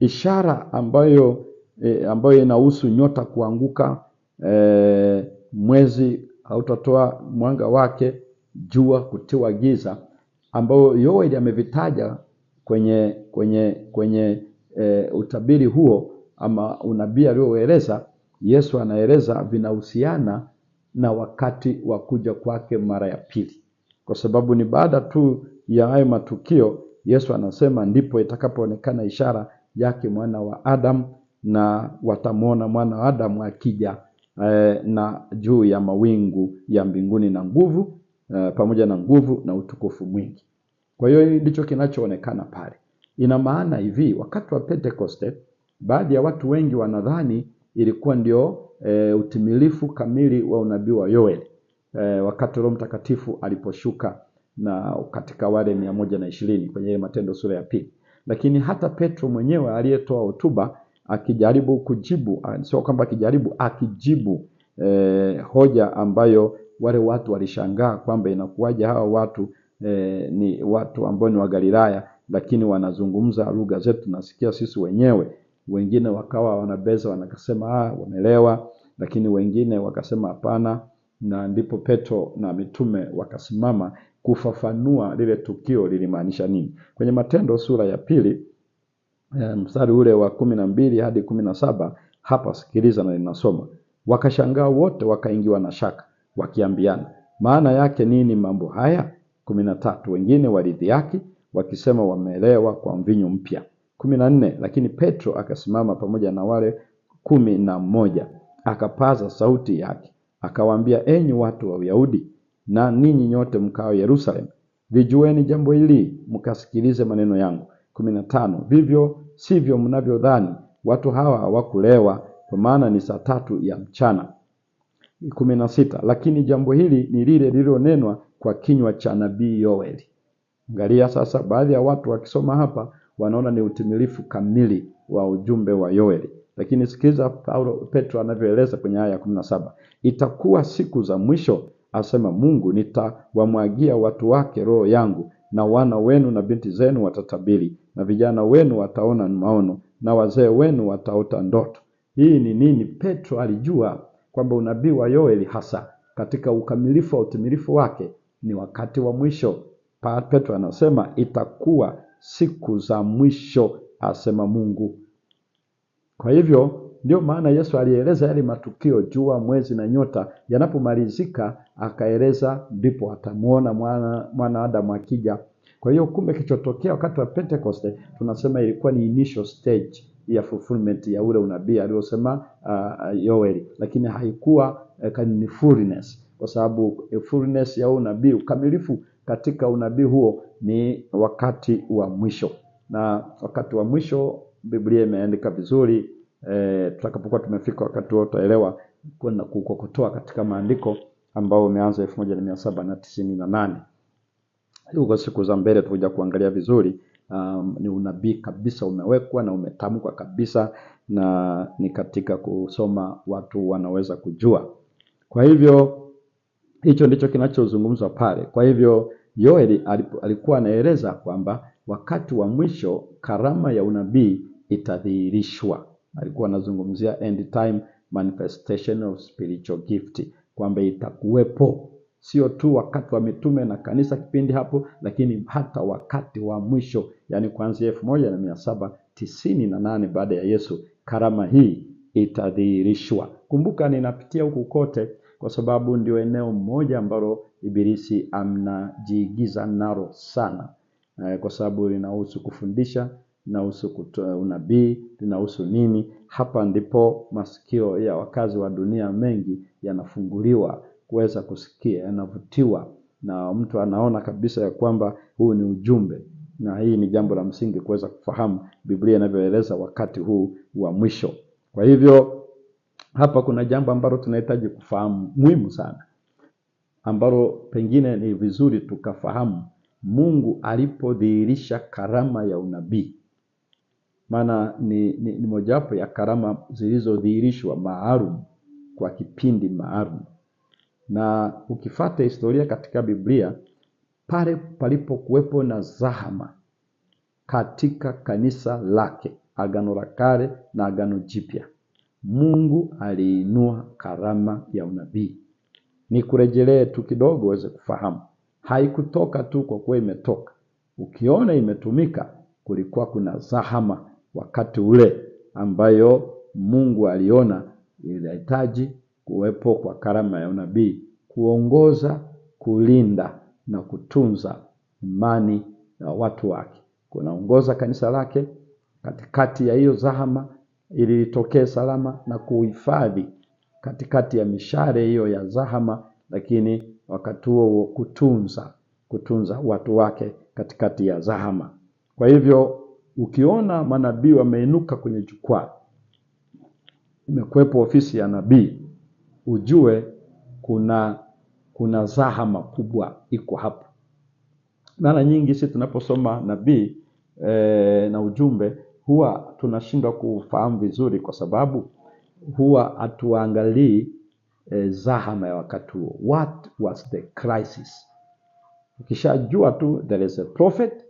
ishara ambayo inahusu nyota kuanguka, mwezi hautatoa mwanga wake, jua kutiwa giza, ambayo Yoeli amevitaja kwenye utabiri huo ama unabii alioeleza. Yesu anaeleza vinahusiana na wakati wa kuja kwake mara ya pili, kwa sababu ni baada tu ya hayo matukio. Yesu anasema ndipo itakapoonekana ishara yake Mwana wa Adamu, na watamwona Mwana wa Adamu akija na juu ya mawingu ya mbinguni na nguvu, pamoja na nguvu na utukufu mwingi. Kwa hiyo ndicho kinachoonekana pale. Ina maana hivi, wakati wa Pentekoste baadhi ya watu wengi wanadhani ilikuwa ndio utimilifu kamili wa unabii wa Yoeli, wakati Roho Mtakatifu aliposhuka na katika wale 120 kwenye Matendo sura ya 2. Lakini hata Petro mwenyewe aliyetoa hotuba akijaribu kujibu, sio kwamba akijibu hoja ambayo wale watu walishangaa kwamba inakuwaje hawa watu ni watu ambao ni wa Galilaya, lakini wanazungumza lugha zetu nasikia sisi wenyewe. Wengine wakawa wanabeza, wanakasema wamelewa, lakini wengine wakasema hapana. Na ndipo Petro na mitume wakasimama kufafanua lile tukio lilimaanisha nini. Kwenye Matendo sura ya 2 mstari ule wa 12 hadi 17, hapa sikiliza na ninasoma: wakashangaa wote, wakaingiwa na shaka, wakiambiana, maana yake nini mambo haya? 13, wengine walidhihaki wakisema, wamelewa kwa mvinyo mpya. 14, lakini Petro akasimama pamoja na wale 11, akapaza sauti yake akawaambia, enyi watu wa Uyahudi na ninyi nyote mkao Yerusalemu, vijueni jambo hili, mkasikilize maneno yangu. 15, vivyo sivyo mnavyodhani, watu hawa hawakulewa, kwa maana ni saa 3 ya mchana. 16, lakini jambo hili ni lile lililonenwa kwa kinywa cha nabii Yoeli. Angalia sasa, baadhi ya watu wakisoma hapa wanaona ni utimilifu kamili wa ujumbe wa Yoeli. Lakini sikiza Petro anavyoeleza kwenye aya 17, itakuwa siku za mwisho, asema Mungu, nitawamwagia watu wake roho yangu, na wana wenu na binti zenu watatabiri, na vijana wenu wataona maono, na wazee wenu wataota ndoto. Hii ni nini? Petro alijua kwamba unabii wa Yoeli hasa katika ukamilifu wa utimilifu wake ni wakati wa mwisho. Petro anasema itakuwa siku za mwisho, asema Mungu. Kwa hivyo ndio maana Yesu alieleza yale matukio, jua, mwezi na nyota yanapomalizika, akaeleza ndipo atamuona mwana Adamu akija. Kwa hiyo kumbe kilichotokea wakati wa Pentecost tunasema ilikuwa ni initial stage ya fulfillment ya ule unabii aliosema Yoeli, lakini haikuwa ni fullness, kwa sababu fullness ya unabii, ukamilifu katika unabii huo ni wakati wa mwisho. Na wakati wa mwisho Biblia imeandika vizuri. Tutakapokuwa tumefika wakati huo tutaelewa kwenda kukokotoa katika maandiko ambao umeanza 1798. Huko siku za mbele tutakuja kuangalia vizuri. Ni unabii kabisa umewekwa na umetamkwa kabisa, na ni katika kusoma watu wanaweza kujua. Kwa hivyo hicho ndicho kinachozungumzwa pale. Kwa hivyo Yoeli alikuwa anaeleza kwamba wakati wa mwisho karama ya unabii itadhihirishwa. Alikuwa anazungumzia end time manifestation of spiritual gift, kwamba itakuwepo sio tu wakati wa mitume na kanisa kipindi hapo, lakini hata wakati wa mwisho, yani kuanzia 1798 baada ya Yesu, karama hii itadhihirishwa. Kumbuka ninapitia huku kote kwa sababu ndio eneo moja ambalo ibilisi anajiigiza nalo sana, kwa sababu linahusu kufundisha, linahusu kutoa unabii, linahusu nini. Hapa ndipo masikio ya wakazi wa dunia mengi yanafunguliwa kuweza kusikia, yanavutiwa, na mtu anaona kabisa ya kwamba huu ni ujumbe. Na hii ni jambo la msingi kuweza kufahamu Biblia inavyoeleza wakati huu wa mwisho. Kwa hivyo hapa kuna jambo ambalo tunahitaji kufahamu muhimu sana, ambalo pengine ni vizuri tukafahamu Mungu alipodhihirisha karama ya unabii. Maana ni mojawapo ya karama zilizodhihirishwa maalum kwa kipindi maalum. Na ukifuata historia katika Biblia, pale palipokuwepo na zahama katika kanisa lake, Agano la Kale na Agano Jipya, Mungu aliinua karama ya unabii. Ni kurejelee tu kidogo uweze kufahamu. Haikutoka tu kwa kuwa imetoka. Ukiona imetumika, kulikuwa kuna zahama wakati ule ambayo Mungu aliona ilihitaji kuwepo kwa karama ya unabii, kuongoza, kulinda na kutunza imani ya watu wake. Kunaongoza kanisa lake katikati ya hiyo zahama ili litokee salama, na kuhifadhi katikati ya mishare hiyo ya zahama, lakini wakati huo kutunza watu wake katikati ya zahama. Kwa hivyo ukiona manabii wameinuka kwenye jukwaa, imekuwepo ofisi ya nabii, ujue kuna zahama kubwa iko hapo. Mara nyingi sisi tunaposoma nabii na ujumbe huwa tunashindwa kufahamu vizuri, kwa sababu huwa hatuangalii zahama ya wakati huo. What was the crisis? Ukishajua tu there is a prophet,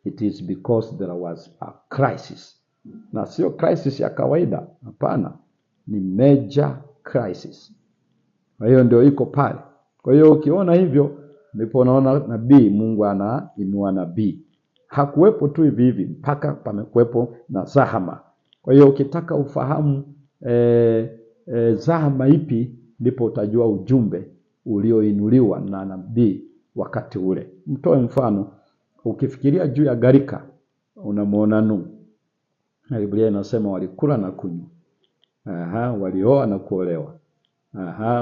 it is because there was a crisis. Na sio crisis ya kawaida, hapana, ni major crisis. Kwa hiyo ndio iko pale. Kwa hiyo ukiona hivyo, ndipo unaona nabii, Mungu anainua nabii. Hakuwepo tu hivi hivi, mpaka pamekuwepo na zahama. Kwa hiyo ukitaka ufahamu zahama ipi, ndipo utajua ujumbe ulioinuliwa na nabii wakati ule. Mtoe mfano, ukifikiria juu ya gharika, unamuona Nuhu. Biblia inasema walikula na kunywa. Walioa na kuolewa.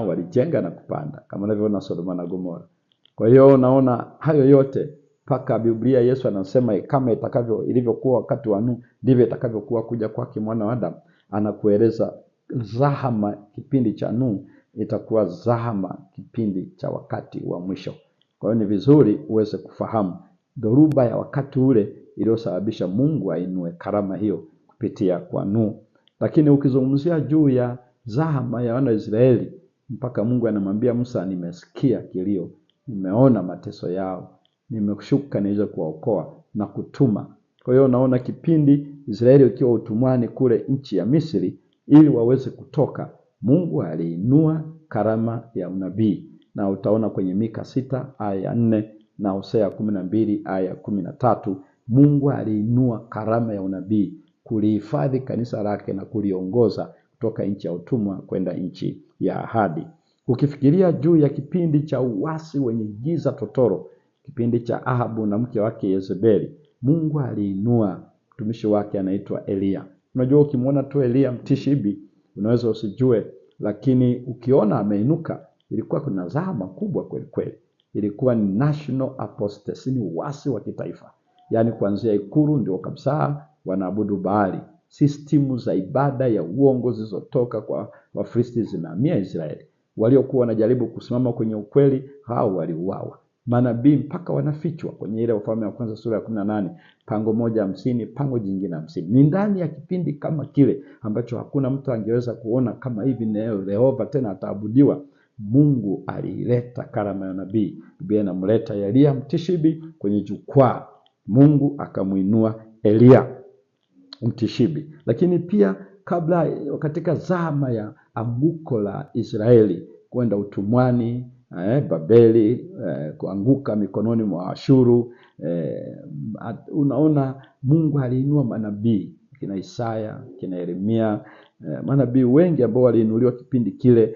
Walijenga na kupanda, kama unavyoona Sodoma na Gomora. Kwa hiyo unaona hayo yote, paka Biblia Yesu anasema kama ilivyokuwa wakati wa Nuhu, ndivyo itakavyokuwa kuja kwake Mwana wa Adamu. Anakueleza zahama kipindi cha Nuhu itakuwa zahama kipindi cha wakati wa mwisho. Kwa hiyo ni vizuri uweze kufahamu dhoruba ya wakati ule iliyosababisha Mungu ainue karama hiyo kupitia kwa Nuhu. Lakini ukizungumzia juu ya zahama ya wana Israeli, mpaka Mungu anamwambia Musa, nimesikia kilio, nimeona mateso yao, nimeshuka niweze kuwaokoa na kutuma. Kwa hiyo unaona kipindi Israeli ukiwa utumwani kule nchi ya Misri, ili waweze kutoka, Mungu aliinua karama ya unabii. Na utaona kwenye Mika 6 aya 4 na Hosea 12 aya 13, Mungu aliinua karama ya unabii kulihifadhi kanisa lake na kuliongoza kutoka nchi ya utumwa kwenda nchi ya ahadi. Ukifikiria juu ya kipindi cha uasi wenye giza totoro, kipindi cha Ahabu na mke wake Yezebeli, Mungu aliinua mtumishi wake anaitwa Elia. Unajua, ukimwona tu Elia Mtishibi unaweza usijue, lakini ukiona ameinuka, ilikuwa kuna zama kubwa kweli kweli. Ilikuwa ni national apostasy, ni uasi wa kitaifa. Yaani kuanzia ikulu ndio kabisa wanaabudu Baali. Sistimu za ibada ya uongo zilizotoka kwa Wafilisti zimehamia Israeli. Waliokuwa wanajaribu kusimama kwenye ukweli, hao waliuawa. Manabii mpaka wanafichwa kwenye ile Wafalme wa Kwanza sura ya 18, pango moja 50, pango jingine 50. Ni ndani ya kipindi kama kile ambacho hakuna mtu angeweza kuona kama hivi Yehova tena ataabudiwa. Mungu alileta karama ya nabii. Biblia inamleta Elia Mtishibi kwenye jukwaa. Mungu akamuinua Elia Mtishibi. Lakini pia kabla, katika zama ya anguko la Israeli kwenda utumwani, Babeli, kuanguka mikononi mwa Ashuru, unaona Mungu aliinua manabii kina Isaya, kina Yeremia, manabii wengi ambao waliinuliwa kipindi kile.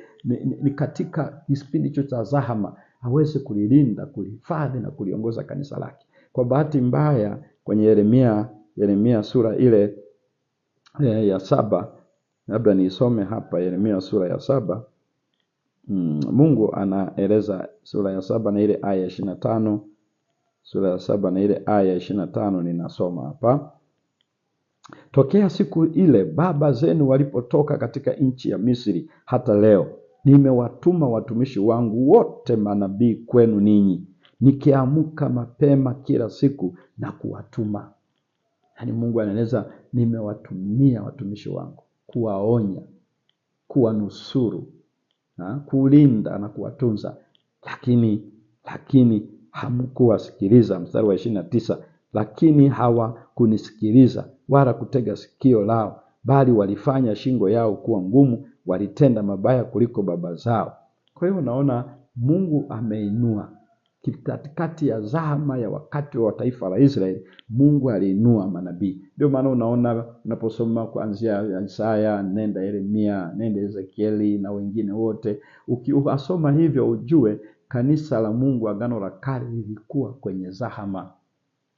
Ni katika kipindi hicho cha zahama aweze kulilinda, kulihifadhi na kuliongoza kanisa lake. Kwa bahati mbaya kwenye Yeremia sura ile ya 7, labda niisome hapa Yeremia sura ya 7. Mungu anaeleza sura ya 7 na ile aya 25. Sura ya 7 na ile aya 25 ninasoma hapa. Tokea siku ile baba zenu walipotoka katika nchi ya Misri hata leo, nimewatuma watumishi wangu wote manabii kwenu ninyi, nikiamka mapema kila siku na kuwatuma. Yaani Mungu anaeleza, nimewatumia watumishi wangu kuwaonya, kuwanusuru, kulinda na kuwatunza, lakini hamkuwasikiliza. Mstari wa 29, lakini hawakunisikiliza wala kutega sikio lao, bali walifanya shingo yao kuwa ngumu, walitenda mabaya kuliko baba zao. Kwa hiyo unaona Mungu ameinua katikati ya zahama ya wakati wa taifa la Israeli. Mungu aliinua manabii. Ndio maana unaona unaposoma kuanzia Isaya, nenda Yeremia, nenda Ezekieli na wengine wote, ukisoma hivyo ujue kanisa la Mungu Agano la Kale lilikuwa kwenye zahama.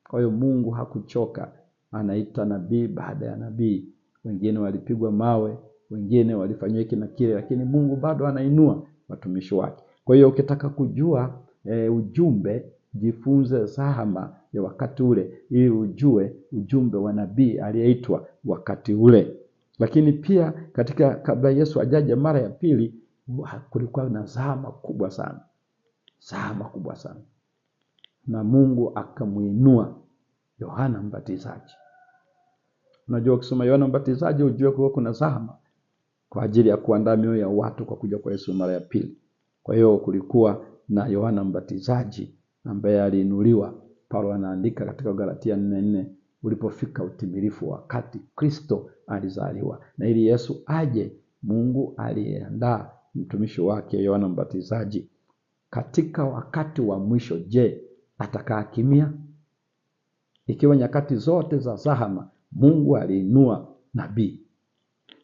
Kwa hiyo Mungu hakuchoka, anaita nabii baada ya nabii. Wengine walipigwa mawe, wengine walifanywa hiki na kile, lakini Mungu bado anainua watumishi wake. Kwa hiyo ukitaka kujua ujumbe, jifunze zahama ya wakati ule ili ujue ujumbe wa nabii aliyeitwa wakati ule. Lakini pia katika kabla Yesu ajaje mara ya pili, kulikuwa na zahama kubwa sana. Zahama kubwa sana. Na Mungu akamuinua Yohana Mbatizaji. Unajua ukisoma Yohana Mbatizaji ujue kwa kuna zahama kwa ajili ya kuandaa mioyo ya watu kwa kuja kwa Yesu mara ya pili. Kwa hiyo kulikuwa na Yohana Mbatizaji ambaye aliinuliwa. Paulo anaandika katika Galatia 4:4, ulipofika utimilifu wakati Kristo alizaliwa. Na ili Yesu aje, Mungu aliandaa mtumishi wake Yohana Mbatizaji. Katika wakati wa mwisho, je, atakaa kimya? Ikiwa nyakati zote za zahama Mungu aliinua nabii,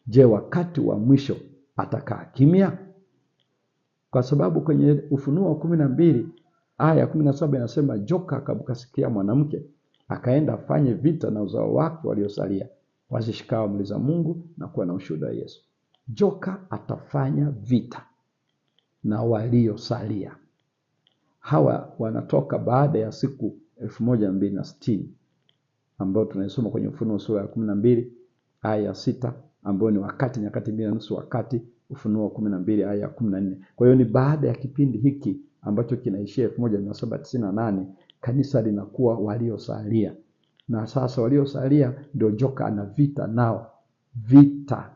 je, wakati wa mwisho atakaa kimya? Kwa sababu kwenye Ufunuo 12 aya 17 inasema, joka akakasikia mwanamke, akaenda afanye vita na uzao wake waliosalia, wazishikao amri za Mungu na kuwa na ushuhuda wa Yesu. Joka atafanya vita na waliosalia. Hawa wanatoka baada ya siku 1260 ambao tunaisoma kwenye Ufunuo sura ya 12 aya ya 6, ambao ni wakati, nyakati 2.5 wakati. Ufunuo 12 aya ya 14. Kwa hiyo ni baada ya kipindi hiki ambacho kinaishia 1798, kanisa linakuwa waliosalia. Na sasa waliosalia ndio joka ana vita nao. Vita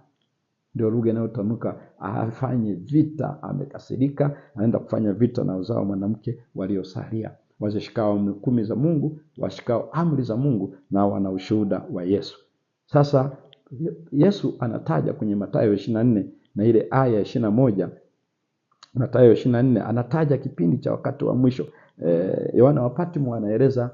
ndio lugha inayotamka, afanye vita, amekasirika, anaenda kufanya vita na uzao mwanamke waliosalia, wazishikao amri 10 za Mungu, washikao amri za Mungu na wana ushuhuda wa Yesu. Sasa Yesu anataja kwenye Mathayo 24 na ile aya 21. Mathayo 24 anataja kipindi cha wakati wa mwisho. Yohana wa Patmo anaeleza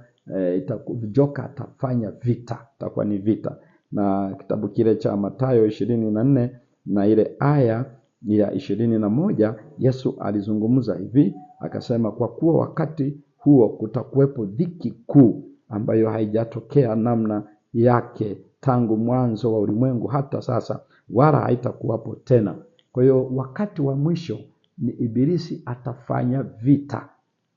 joka atafanya vita, itakuwa ni vita. Na kitabu kile cha Mathayo 24 na ile aya ya 21, Yesu alizungumza hivi, akasema, kwa kuwa wakati huo kutakuwepo dhiki kuu ambayo haijatokea namna yake tangu mwanzo wa ulimwengu hata sasa, wala haitakuwapo tena. Kwa hiyo wakati wa mwisho ni Ibilisi atafanya vita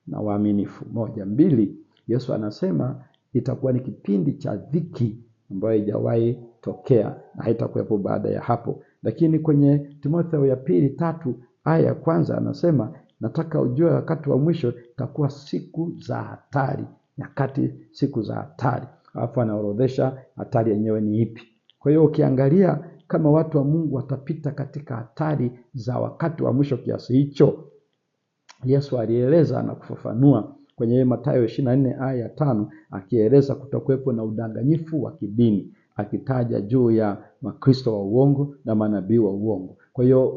na waaminifu. 1, 2, Yesu anasema itakuwa ni kipindi cha dhiki ambayo haijawahi tokea na haitakuwepo baada ya hapo. Lakini kwenye Timotheo ya 2:3 aya ya kwanza anasema, nataka ujue wakati wa mwisho itakuwa siku za hatari, siku za hatari. Alafu anaorodhesha hatari yenyewe ni ipi. Kwa hiyo ukiangalia kama watu wa Mungu watapita katika hatari za wakati wa mwisho kiasi hicho, Yesu alieleza na kufafanua kwenye Mathayo 24 aya ya 5, akieleza kutakuwepo na udanganyifu wa kidini, akitaja juu ya makristo wa uongo na manabii wa uongo. Kwa hiyo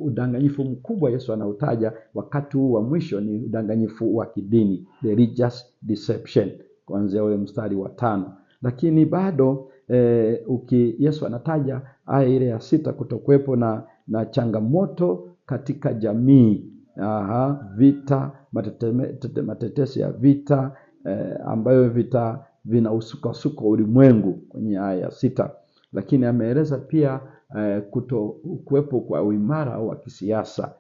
udanganyifu mkubwa Yesu anautaja wakati huu wa mwisho ni udanganyifu wa kidini, religious deception, kuanzia ule mstari wa 5. Lakini bado Yesu anataja aya ile ya 6, kutakuwepo na changamoto katika jamii. Vita, matetesi ya vita ambayo vinausuka ulimwengu kwenye aya ya 6. Lakini ameeleza pia kuwepo kwa uimara wa kisiasa,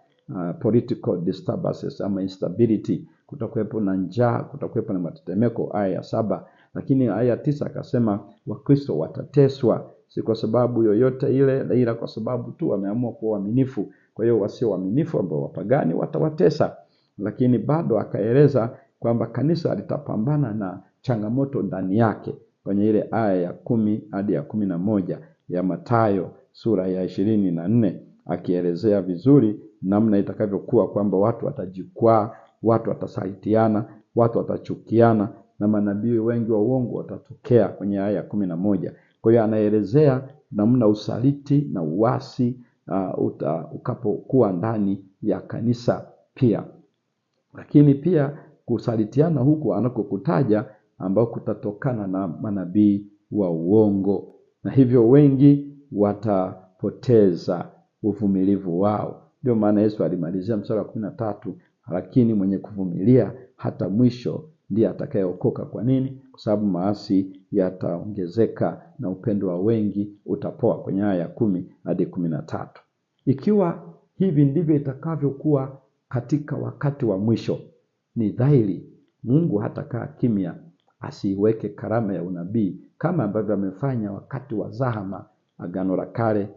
political disturbances ama instability, kutakuwepo na njaa, kutakuwepo na matetemeko, aya ya 7. Lakini aya ya 9 akasema Wakristo watateswa, si kwa sababu yoyote ile, ila kwa sababu tu wameamua kuwa waaminifu. Kwa hiyo wasio waaminifu ambao wapagani watawatesa. Lakini bado akaeleza kwamba kanisa litapambana na changamoto ndani yake kwenye ile aya ya 10 hadi ya 11 ya Mathayo sura ya 24, akielezea vizuri namna itakavyokuwa, kwamba watu watajikwaa, watu watasalitiana, watu watachukiana na manabii wengi wa uongo watatokea kwenye aya ya 11. Kwa hiyo anaelezea namna usaliti na uasi ukapokuwa ndani ya kanisa pia. Lakini pia kusalitiana huku anakokutaja ambao kutatokana na manabii wa uongo, na hivyo wengi watapoteza uvumilivu wao. Ndio maana Yesu alimalizia mstari wa 13, lakini mwenye kuvumilia hata mwisho ndiye atakayeokoka. Kwa nini? Kwa sababu maasi yataongezeka na upendo wa wengi utapoa, kwenye aya ya 10 hadi 13. Ikiwa hivi ndivyo itakavyokuwa katika wakati wa mwisho, ni dhahiri Mungu hatakaa kimya asiweke karama ya unabii kama ambavyo amefanya wakati wa zahama, Agano la Kale,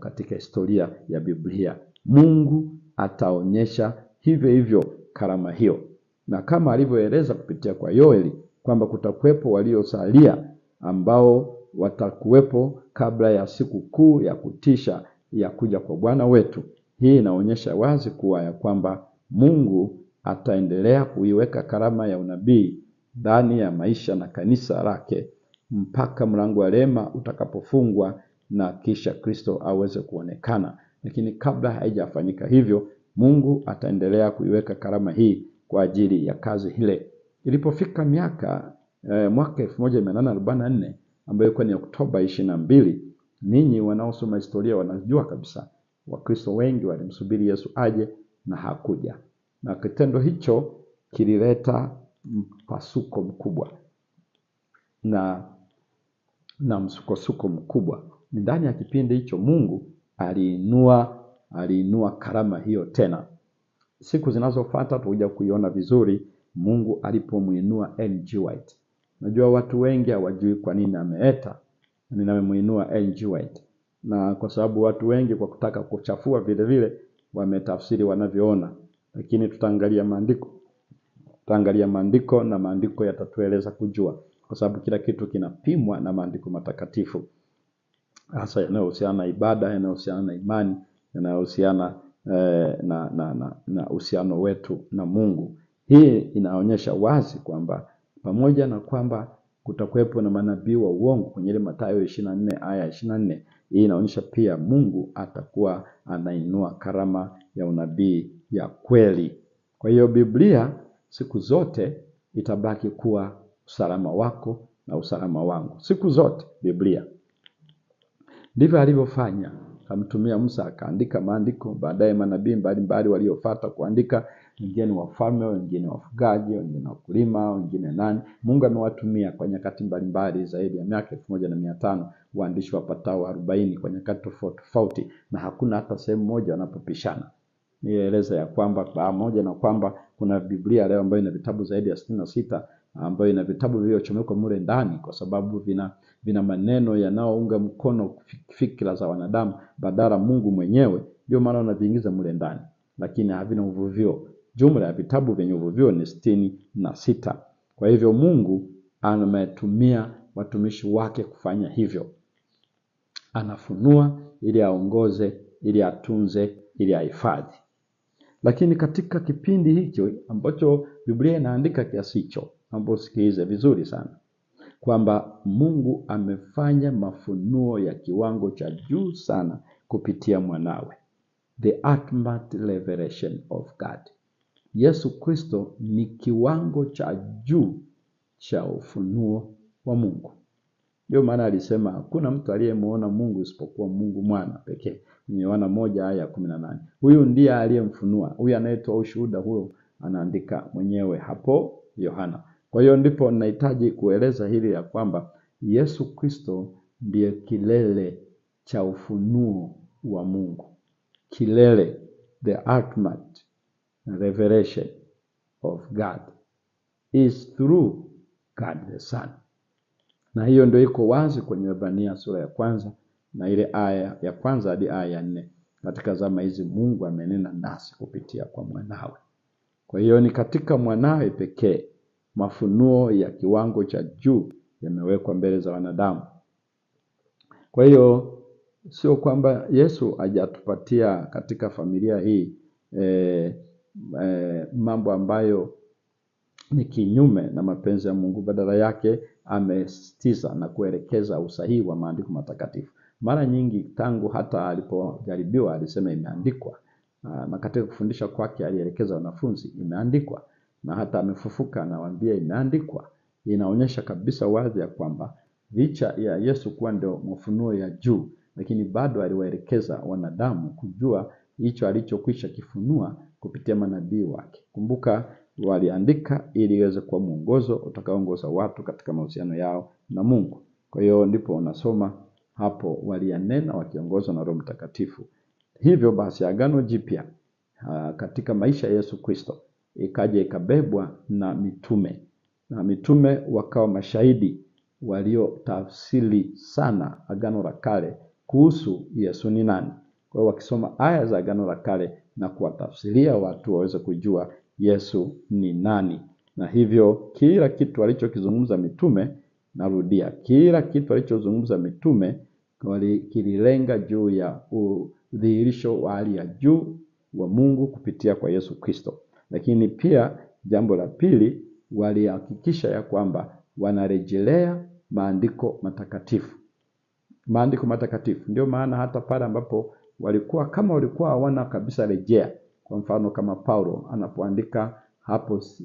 katika historia ya Biblia. Mungu ataonyesha hivyo karama hiyo, na kama alivyoeleza kupitia kwa Yoeli kwamba kutakuwepo waliosalia ambao watakuwepo kabla ya siku kuu ya kutisha ya kuja kwa Bwana wetu. Hii inaonyesha wazi kuwa ya kwamba Mungu ataendelea kuiweka karama ya unabii ndani ya maisha na kanisa lake mpaka mlango wa rehema utakapofungwa na kisha Kristo aweze kuonekana. Lakini kabla haijafanyika hivyo, Mungu ataendelea kuiweka karama hii kwa ajili ya kazi ile. Ilipofika mwaka 1844 ambayo kwa ni Oktoba 22, ninyi wanaosoma historia wanajua kabisa Wakristo wengi walimsubiri Yesu aje na hakuja. Na kitendo hicho kilileta mpasuko mkubwa na msukosuko mkubwa. Ndani ya kipindi hicho Mungu aliinua karama hiyo tena. Siku zinazofuata tutakuja kuiona vizuri Mungu alipomuinua Ellen G. White. Najua watu wengi hawajui kwa nini amemuinua Ellen G. White. Na kwa sababu watu wengi kwa kutaka kuchafua vile wametafsiri wanavyoona. Lakini tutaangalia maandiko na maandiko yatatueleza kujua, kwa sababu kila kitu kinapimwa na maandiko matakatifu, hasa yanayohusiana na ibada, yanayohusiana na imani, yanayohusiana na uhusiano wetu na Mungu. Hii inaonyesha wazi kwamba pamoja na kwamba kutakuwepo na manabii wa uongo kwenye ile Mathayo 24 aya 24, hii inaonyesha pia Mungu atakuwa anainua karama ya unabii ya kweli. Kwa hiyo Biblia siku zote itabaki kuwa usalama wako na usalama wangu. Siku zote Biblia Ndivyo alivyofanya. Akamtumia Musa akaandika maandiko, baadaye manabii mbalimbali waliofuata kuandika, wengine wafalme, wengine wafugaji, wengine wakulima, wengine nani. Mungu amewatumia kwa nyakati mbalimbali zaidi ya miaka 1500, waandishi wapatao 40 kwa nyakati tofauti, na hakuna hata sehemu moja wanapopishana. Nieleza ya kwamba pamoja na kwamba kuna Biblia leo ambayo ina vitabu zaidi ya 66, ambayo ina vitabu vilivyochomekwa mule ndani kwa sababu vina maneno yanayounga mkono fikra za wanadamu badala Mungu mwenyewe, ndio maana wanaviingiza mule ndani, lakini havina uvuvio. Jumla ya vitabu vyenye uvuvio ni 66. Kwa hivyo Mungu ametumia watumishi wake kufanya hivyo. Anafunua ili aongoze, ili atunze, ili ahifadhi. Lakini katika kipindi hicho ambacho Biblia inaandika kiasi hicho, ambapo sikilize vizuri sana, kwamba Mungu amefanya mafunuo ya kiwango cha juu sana kupitia mwanawe. The ultimate revelation of God. Yesu Kristo ni kiwango cha juu cha ufunuo wa Mungu. Ndio maana alisema hakuna mtu aliyemuona Mungu isipokuwa Mungu Mwana pekee. Yohana 1:18. Huyu ndiye aliyemfunua. Huyu anayetoa ushuhuda huyo anaandika mwenyewe hapo Yohana. Kwa hiyo ndipo ninahitaji kueleza hili ya kwamba Yesu Kristo ndiye kilele cha ufunuo wa Mungu. Kilele, the ultimate revelation of God is through God the Son. Na hiyo ndio iko wazi kwenye Waebrania sura ya 1 na ile aya ya 1 hadi aya ya 4. Katika zama hizi Mungu amenena nasi kupitia kwa mwanawe. Kwa hiyo ni katika mwanawe pekee mafunuo ya kiwango cha juu yamewekwa mbele za wanadamu. Kwa hiyo sio kwamba Yesu hajatupatia katika familia hii mambo ambayo ni kinyume na mapenzi ya Mungu. Badala yake amesitiza na kuelekeza usahihi wa maandiko matakatifu. Mara nyingi tangu hata alipojaribiwa alisema imeandikwa. Na katika kufundisha kwake alielekeza wanafunzi imeandikwa. Na hata amefufuka anawaambia imeandikwa. Inaonyesha kabisa wazi ya kwamba licha ya Yesu kuwa ndio mafunuo ya juu, lakini bado aliwaelekeza wanadamu kujua hicho alichokwisha kifunua kupitia manabii wake. Kumbuka waliandika ili iweze kuwa mwongozo utakaoongoza watu katika mahusiano yao na Mungu. Kwa hiyo ndipo unasoma hapo walianena wakiongozwa na Roho Mtakatifu. Hivyo basi Agano Jipya katika maisha ya Yesu Kristo ikaja ikabebwa na mitume. Na mitume wakawa mashahidi waliotafsiri sana Agano la Kale kuhusu Yesu ni nani. Kwa hiyo wakisoma aya za Agano la Kale na kuwatafsiria watu waweze kujua Yesu ni nani. Na hivyo kila kitu alichokizungumza mitume, narudia, kila kitu alichozungumza mitume kililenga juu ya udhihirisho wa hali ya juu wa Mungu kupitia kwa Yesu Kristo. Lakini pia jambo la pili, walihakikisha ya kwamba wanarejelea maandiko matakatifu. Maandiko matakatifu ndio maana hata pale ambapo walikuwa hawana kabisa rejea, kwa mfano kama Paulo anapoandika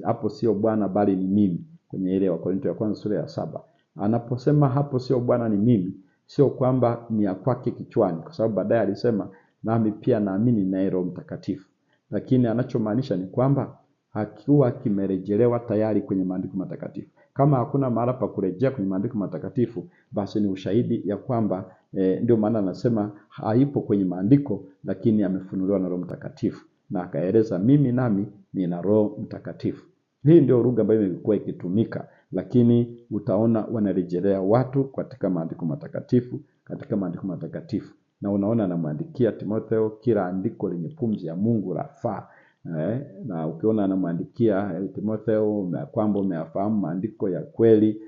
hapo sio Bwana bali ni mimi, kwenye ile Wakorintho ya 1 sura ya 7, anaposema hapo sio Bwana ni mimi, sio kwamba ni ya kwake kichwani, kwa sababu baadaye alisema nami pia naamini na Roho Mtakatifu. Lakini anachomaanisha ni kwamba hakiwa kimerejelewa tayari kwenye maandiko matakatifu. Kama hakuna mahali pa kurejea kwenye maandiko matakatifu, basi ni ushahidi ya kwamba ndio maana anasema haipo kwenye maandiko, lakini amefunuliwa na Roho Mtakatifu na akaeleza mimi nami nina Roho Mtakatifu. Hii ndio lugha ambayo imekuwa ikitumika, lakini utaona wanarejelea watu katika maandiko matakatifu, na unaona anamwandikia Timotheo kila andiko lenye pumzi ya Mungu lafaa. Na ukiona anamwandikia Timotheo kwamba umeyafahamu maandiko ya kweli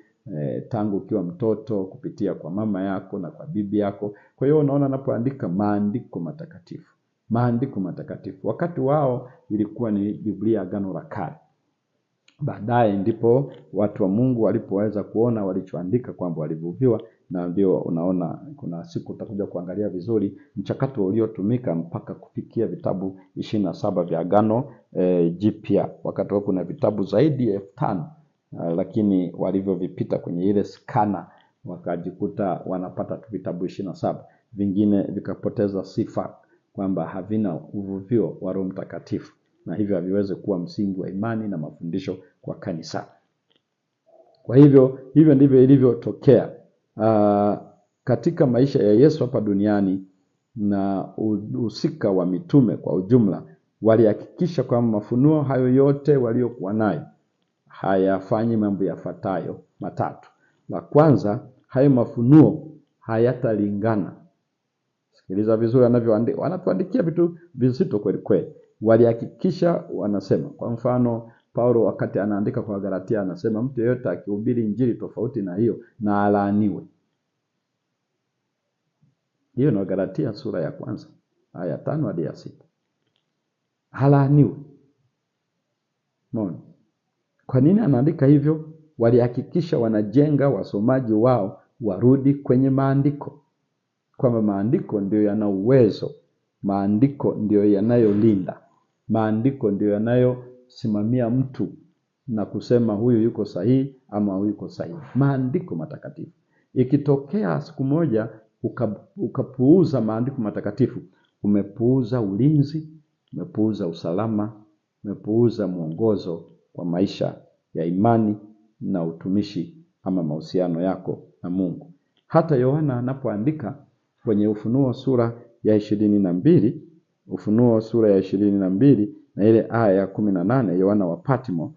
tangu ukiwa mtoto kupitia kwa mama yako na kwa bibi yako. Kwa hiyo unaona anapoandika maandiko matakatifu. Wakati wao ilikuwa ni Biblia Agano la Kale. Baadaye ndipo watu wa Mungu walipoweza kuona walichoandika kwamba walivuviwa, na ndio unaona kuna siku utakuja kuangalia vizuri mchakato uliotumika mpaka kufikia vitabu 27 vya Agano Jipya. Wakati huo kuna vitabu zaidi ya 5,000, lakini walivyovipita kwenye ile skana wakajikuta wanapata tu vitabu 27. vingine vikapoteza sifa kwamba havina uvuvio wa Roho Mtakatifu, na hivyo haviwezi kuwa msingi wa imani na mafundisho kwa kanisa. Kwa hivyo ndivyo ilivyotokea katika maisha ya Yesu hapa duniani, na uhusika wa mitume kwa ujumla walihakikisha kwamba mafunuo hayo yote waliokuwa nayo hayafanyi mambo yafuatayo matatu. La kwanza, hayo mafunuo hayatalingana. Sikiliza vizuri anavyoandika. Wanatuandikia vitu vizito kweli kweli. Walihakikisha wanasema, kwa mfano Paulo wakati anaandika kwa Galatia anasema mtu yeyote akihubiri injili tofauti na hiyo na alaaniwe. Hiyo ni Galatia sura ya 1 aya 5 hadi 6. Alaaniwe. Mbona? Kwa nini anaandika hivyo? Walihakikisha wanajenga wasomaji wao warudi kwenye maandiko, kwamba maandiko ndio yana uwezo, maandiko ndio yanayolinda, maandiko ndio yanayosimamia mtu na kusema huyu yuko sahihi ama huyu yuko sahihi. Maandiko matakatifu. Ikitokea siku moja ukapuuza maandiko matakatifu, umepuuza ulinzi, umepuuza usalama, umepuuza mwongozo wa maisha ya imani na utumishi ama mahusiano yako na Mungu. Hata Yohana anapoandika kwenye Ufunuo sura ya 22, Ufunuo sura ya 22 na ile aya ya 18, Yohana wa Patmo,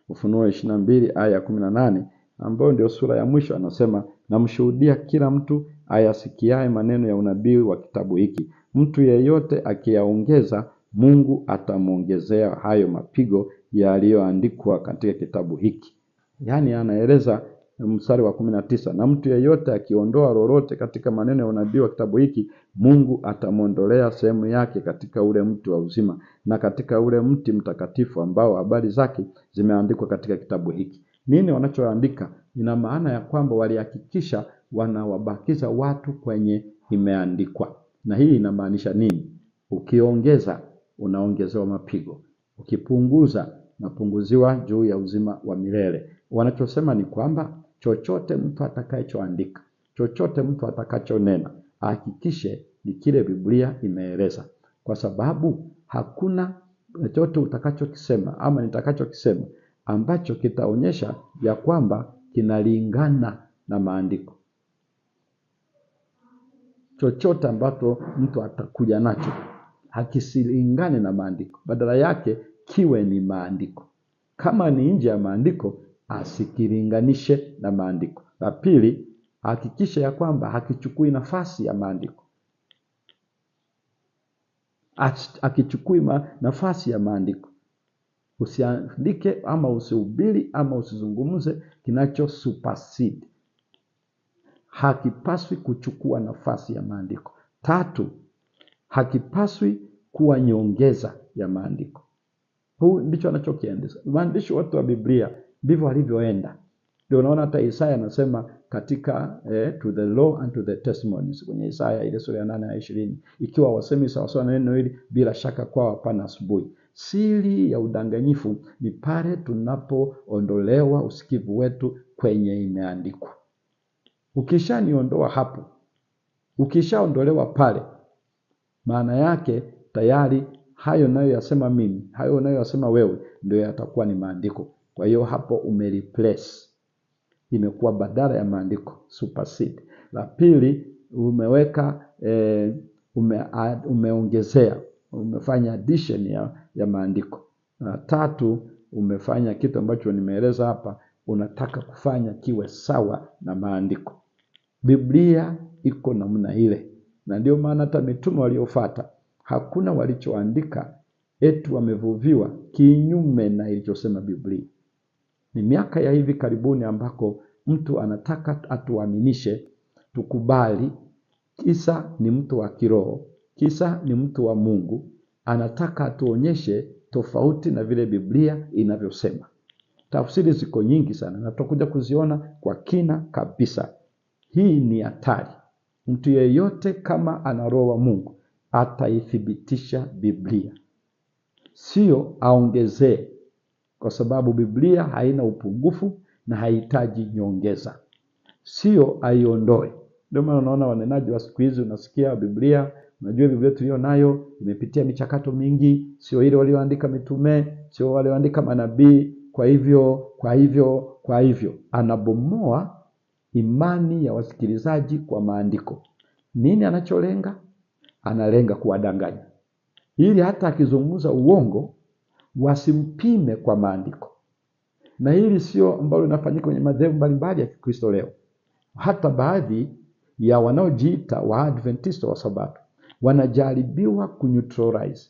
Ufunuo 22 aya ya 18, ambayo ndio sura ya mwisho, anasema namshuhudia kila mtu ayasikiaye maneno ya unabii wa kitabu hiki. Mtu yeyote akiyaongeza, Mungu atamuongezea hayo mapigo yaliyoandikwa katika kitabu hiki. Yaani anaeleza mstari wa 19, na mtu yeyote akiondoa lolote katika maneno ya unabii wa kitabu hiki, Mungu atamuondolea sehemu yake katika ule mti wa uzima na katika ule mti mtakatifu ambao habari zake zimeandikwa katika kitabu hiki. Nini wanachoandika? Ina maana ya kwamba walihakikisha wanawabakiza watu kwenye imeandikwa. Na hii inamaanisha nini? Ukiongeza unaongezewa mapigo, ukipunguza unapunguziwa juu ya uzima wa milele. Wanachosema ni kwamba chochote mtu atakachoandika, chochote mtu atakachonena, hakikishe ni kile Biblia imeeleza, kwa sababu hakuna chochote utakachokisema ama nitakachokisema ambacho kitaonyesha ya kwamba kinalingana na maandiko. Chochote ambacho mtu atakuja nacho hakisilingane na maandiko, badala yake kiwe ni maandiko. Kama ni nje ya maandiko, asikilinganishe na maandiko. La pili, hakikisha ya kwamba hakichukui nafasi ya maandiko. Akichukui nafasi ya maandiko. Usiandike ama usihubiri ama usizungumze kinacho supersede. Hakipaswi kuchukua nafasi ya maandiko. Tatu, hakipaswi kuwa nyongeza ya maandiko. Huu ndicho anachokiendeza. Waandishi wote wa Biblia ndivyo walivyoenda. Ndio unaona hata Isaya anasema katika to the law and to the testimonies, kwenye Isaya ile sura ya 8 na 20, ikiwa wasemi sawa sawa na neno hili, bila shaka kwao hapana asubuhi. Siri ya udanganyifu ni pale tunapoondolewa usikivu wetu kwenye imeandikwa. Ukishaniondoa hapo, ukishaondolewa pale, maana yake tayari hayo nayo yasema mimi, hayo nayo yasema wewe, ndio yatakuwa ni maandiko. Kwa hiyo hapo umereplace, imekuwa badala ya maandiko, supersede. La pili, umeweka umeongezea, umefanya addition ya maandiko. Na tatu, umefanya kitu ambacho nimeeleza hapa, unataka kufanya kiwe sawa na maandiko. Biblia iko namna ile, na ndio maana hata mitume waliofuata hakuna walichoandika eti wamevuviwa kinyume na ilichosema Biblia. Ni miaka ya hivi karibuni ambako mtu anataka atuaminishe tukubali kisa ni mtu wa kiroho, kisa ni mtu wa Mungu, anataka atuonyeshe tofauti na vile Biblia inavyosema. Tafsiri ziko nyingi sana na tutakuja kuziona kwa kina kabisa. Hii ni hatari. Mtu yeyote kama ana roho wa Mungu ataithibitisha Biblia, sio aongezee, kwa sababu Biblia haina upungufu na haihitaji nyongeza. Sio aiondoe, Ndio maana unaona wanenaji wa siku hizi, unasikia Biblia, unajua Biblia tulio nayo imepitia michakato mingi, sio ile walioandika mitume, sio walioandika manabii. Kwa hivyo anabomoa imani ya wasikilizaji kwa maandiko. Nini anacholenga? Analenga kuwadanganya, ili hata akizungumza uongo wasimpime kwa maandiko. Na hili sio ambalo linafanyika kwenye madhehebu mbalimbali ya Kikristo leo. Hata baadhi ya wanaojiita Waadventista wa Sabato wanajaribiwa kuneutralize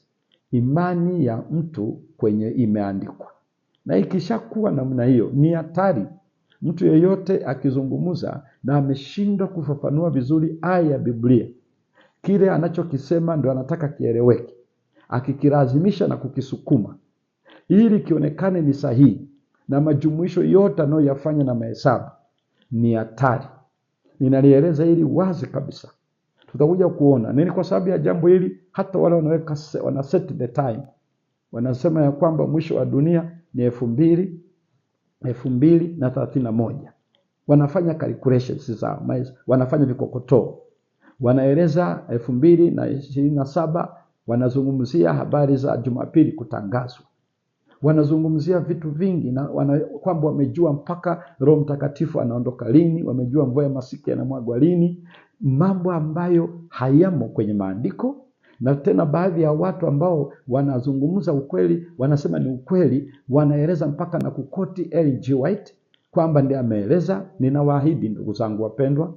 imani ya mtu kwenye imeandikwa. Na ikishakuwa namna hiyo ni hatari. Mtu yeyote akizungumza na ameshindwa kufafanua vizuri aya ya Biblia, kile anachokisema ndio anataka kieleweke, akikilazimisha na kukisukuma ili kionekane ni sahihi, na majumuisho yote anayoyafanya na mahesabu, ni hatari. Ninalieleza hili wazi kabisa. Tutakuja kuona nini kwa sababu ya jambo hili. Hata wale wana set the time, wanasema ya kwamba mwisho wa dunia ni 2031. Wanafanya calculations zao, wanafanya vikokotoo. Wanaeleza 2027, wanazungumzia habari za Jumapili kutangazwa. Wanazungumzia vitu vingi, na kwamba wamejua mpaka Roho Mtakatifu anaondoka lini, wamejua mvua ya masika inamwagwa lini, mambo ambayo hayamo kwenye maandiko. Na tena baadhi ya watu ambao wanazungumza ukweli, wanasema ni ukweli, wanaeleza mpaka na kukoti L.G. White kwamba ndiye ameeleza. Ninawaahidi ndugu zangu wapendwa,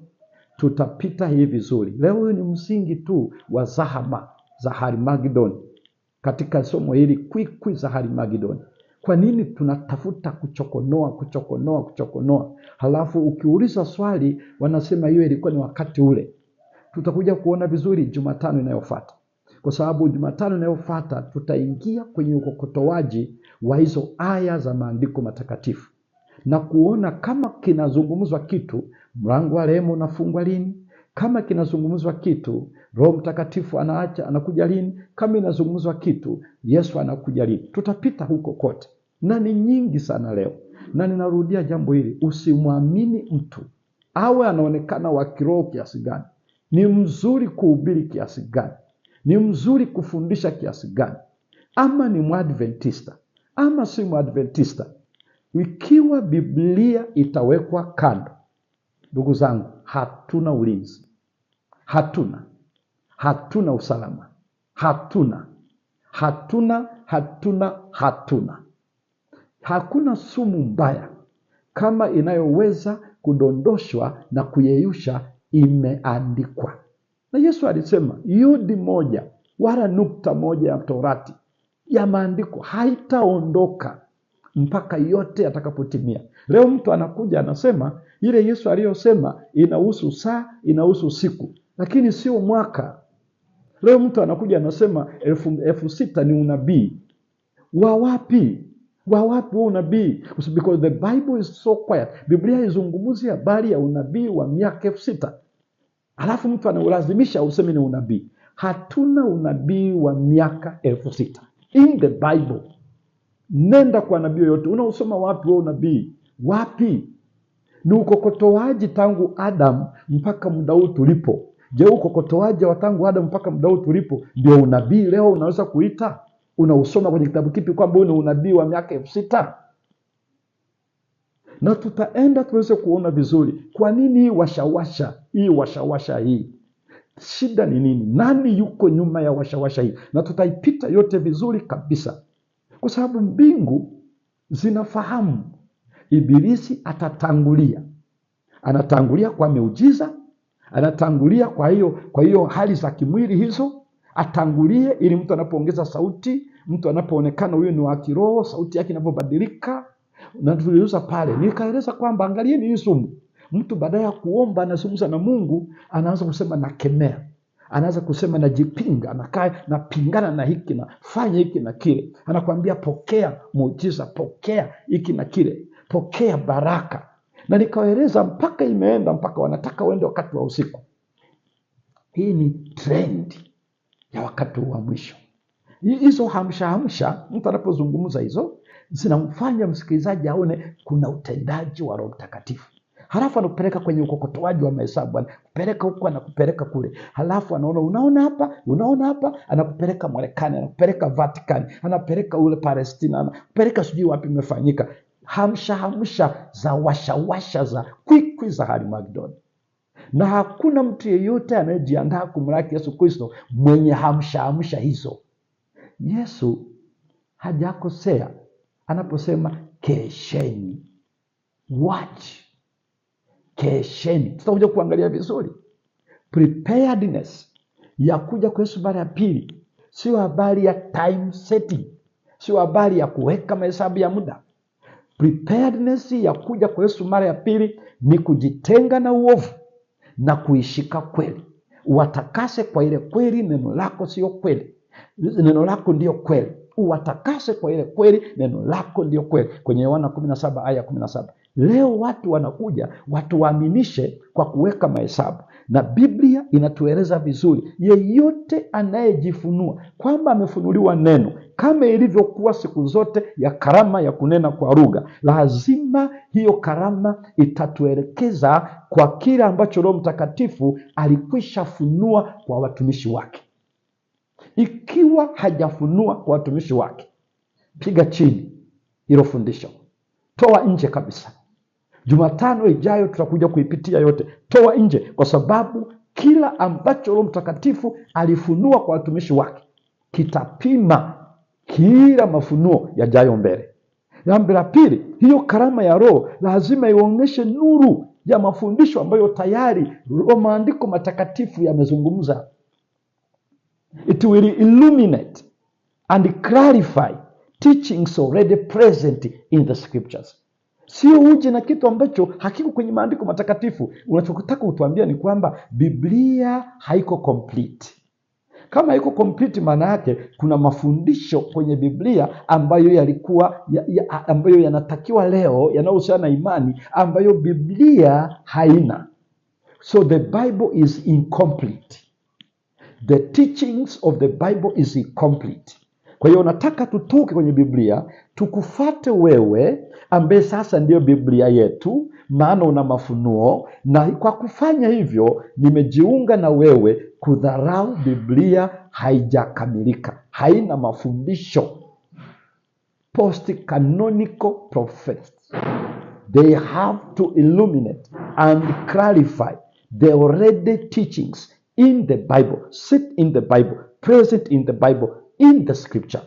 tutapita hii vizuri. Leo ni msingi tu wa zahama za Harmagedoni. Katika somo hili kwikwi za Harmagedoni, kwa nini tunatafuta kuchokonoa? Halafu ukiuliza swali wanasema hiyo ilikuwa ni wakati ule. Tutakuja kuona vizuri Jumatano inayofuata, kwa sababu Jumatano inayofuata tutaingia kwenye ukokotoaji wa hizo aya za maandiko matakatifu na kuona kama kinazungumzwa kitu, mlango wa rehema unafungwa lini, kama kinazungumzwa kitu, Roho Mtakatifu anakuja lini, kama inazungumzwa kitu, Yesu anakuja lini. Tutapita huko kote, na ni nyingi sana leo. Na ninarudia jambo hili, usimwamini mtu awe anaonekana wa kiroho kiasi gani, ni mzuri kuhubiri kiasi gani, ni mzuri kufundisha kiasi gani, ama ni Mwadventista ama si Mwadventista. Ikiwa Biblia itawekwa kando, ndugu zangu, hatuna ulinzi, hatuna usalama, hakuna sumu mbaya kama inayoweza kudondoshwa na kuyeyusha imeandikwa. Na Yesu alisema yudi moja wala nukta moja ya Torati ya maandiko haitaondoka mpaka yote yatakapotimia. Leo mtu anakuja anasema ile Yesu aliyosema inahusu saa, inahusu siku, lakini sio mwaka. Leo mtu anakuja anasema 6,000 ni unabii. Wa wapi unabii? Because the Bible is so quiet. Biblia izungumuzi habari ya unabii wa miaka 6,000. Alafu mtu anaulazimisha useme ni unabii. Hatuna unabii wa miaka 6,000 in the Bible. Nenda kwa nabii yote, unausoma wapi wa unabii? Wapi? Ni ukokotoaji tangu Adam mpaka muda huu tulipo. Je, ukokotoaji wa tangu Adam mpaka muda huu tulipo ndio unabii leo unaweza kuita? Unausoma kwenye kitabu kipi kwamba una unabii wa miaka 6,000? Na tutaenda tuweze kuona vizuri kwa nini washawasha hii. Shida ni nini? Nani yuko nyuma ya washawasha hii? Na tutaipita yote vizuri kabisa, kwa sababu mbingu zinafahamu Ibilisi anatangulia kwa miujiza, anatangulia kwa hiyo hali za kimwili hizo, atangulie ili mtu anapoongeza sauti, mtu anapoonekana huyu ni wa kiroho, sauti yake inapobadilika. Na tuliuza pale, nikaeleza kwamba angalieni hii sumu. Mtu baada ya kuomba anazungumza na Mungu, anaanza kusema nakemea, anaanza kusema najipinga, nakaa napingana na hiki, na fanya hiki na kile. Anakuambia pokea muujiza, pokea hiki na kile, pokea baraka. Na nikaeleza mpaka imeenda mpaka wanataka uende wakati wa usiku. Hii ni trend ya wakati wa mwisho. Hizo hamsha mtu anapozungumza hizo zinamfanya msikilizaji aone kuna utendaji wa Roho Mtakatifu. Halafu anakupeleka kwenye ukokotoaji wa mahesabu, anakupeleka huko, anakupeleka kule. Halafu unaona hapa, anakupeleka Marekani, anakupeleka Vatican, anapeleka ule Palestina, anakupeleka sijui wapi imefanyika. Hamsha za washa za kwikwi za Harmagedoni. Na hakuna mtu yeyote anayejiandaa kumlaki Yesu Kristo mwenye hamsha hizo. Yesu hajakosea anaposema kesheni. Watch. Kesheni. Tutakuja kuangalia vizuri. Preparedness ya kuja kwa Yesu mara ya pili sio habari ya time setting, sio habari ya kuweka mahesabu ya muda. Preparedness ya kuja kwa Yesu mara ya pili ni kujitenga na uovu na kuishika kweli. Uwatakase kwa ile kweli, neno lako sio kweli. Neno lako ndio kweli. Uwatakase kwa ile kweli, neno lako ndio kweli. Kwenye Yohana 17 aya 17. Leo watu wanakuja watuaminishe kwa kuweka mahesabu. Na Biblia inatueleza vizuri, yeyote anayejifunua kwamba amefunuliwa neno, kama ilivyokuwa siku zote ya karama ya kunena kwa lugha, lazima hiyo karama itatuelekeza kwa kile ambacho Roho Mtakatifu alikwisha funua kwa watumishi wake. Ikiwa hajafunua kwa watumishi wake, piga chini hilo fundisho. Toa nje kabisa. Jumatano ijayo tutakuja kuipitia yote. Toa nje, kwa sababu kila ambacho Roho Mtakatifu alifunua kwa watumishi wake kitapima kila mafunuo yajayo mbele. Jambo la pili, hiyo karama ya Roho lazima ionyeshe nuru ya mafundisho ambayo tayari maandiko matakatifu yamezungumza. It will illuminate and clarify teachings already present in the scriptures. Sio uje na kitu ambacho hakiko kwenye maandiko matakatifu. Unachotaka utuambia ni kwamba Biblia haiko complete. Kama haiko complete, maana yake kuna mafundisho kwenye Biblia ambayo yalikuwa ambayo yanatakiwa leo, yanayohusiana na imani, ambayo Biblia haina. So the Bible is incomplete. The teachings of the Bible is incomplete. Kwa hiyo nataka tutoke kwenye Biblia, tukufate wewe ambaye sasa ndio Biblia yetu, maana una mafunuo. Na kwa kufanya hivyo, nimejiunga na wewe kudharau Biblia haijakamilika, haina mafundisho. Post-canonical prophets, they have to illuminate and clarify the already teachings in the Bible, sit in the Bible, present in the Bible, in the scripture.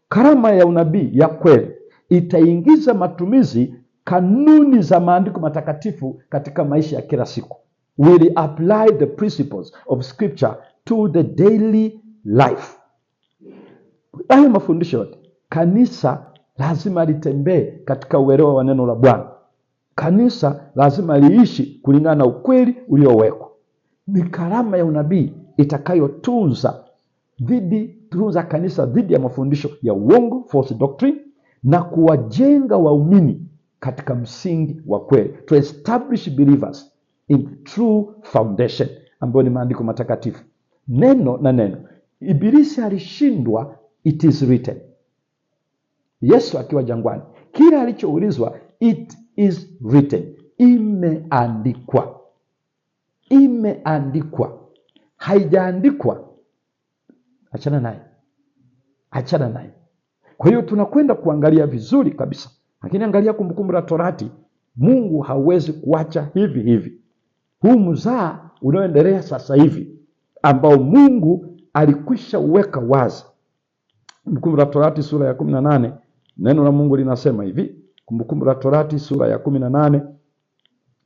Karama ya unabii ya kweli itaingiza matumizi kanuni za maandiko matakatifu katika maisha ya kila siku. Will apply the principles of scripture to the daily life. Hayo mafundisho yote, kanisa lazima litembee katika uelewa wa neno la Bwana. Kanisa lazima liishi kulingana na ukweli uliowekwa. Ni karama ya unabii itakayotunza kanisa dhidi ya mafundisho ya uongo, false doctrine, na kuwajenga waumini katika msingi wa kweli, to establish believers in true foundation, ambayo ni maandiko matakatifu. Neno na neno. Ibilisi alishindwa, it is written. Yesu akiwa jangwani, kila alichoulizwa, it is written. Imeandikwa. Imeandikwa. Haijaandikwa, achana naye. Kwa hiyo tunakwenda kuangalia vizuri kabisa. Lakini angalia Kumbukumbu la Torati. Mungu hawezi kuacha hivi. Huu mzaa unaoendelea sasa hivi, ambao Mungu alikwisha uweka wazi. Kumbukumbu la Torati sura ya 18, neno la Mungu linasema hivi. Kumbukumbu la Torati sura ya 18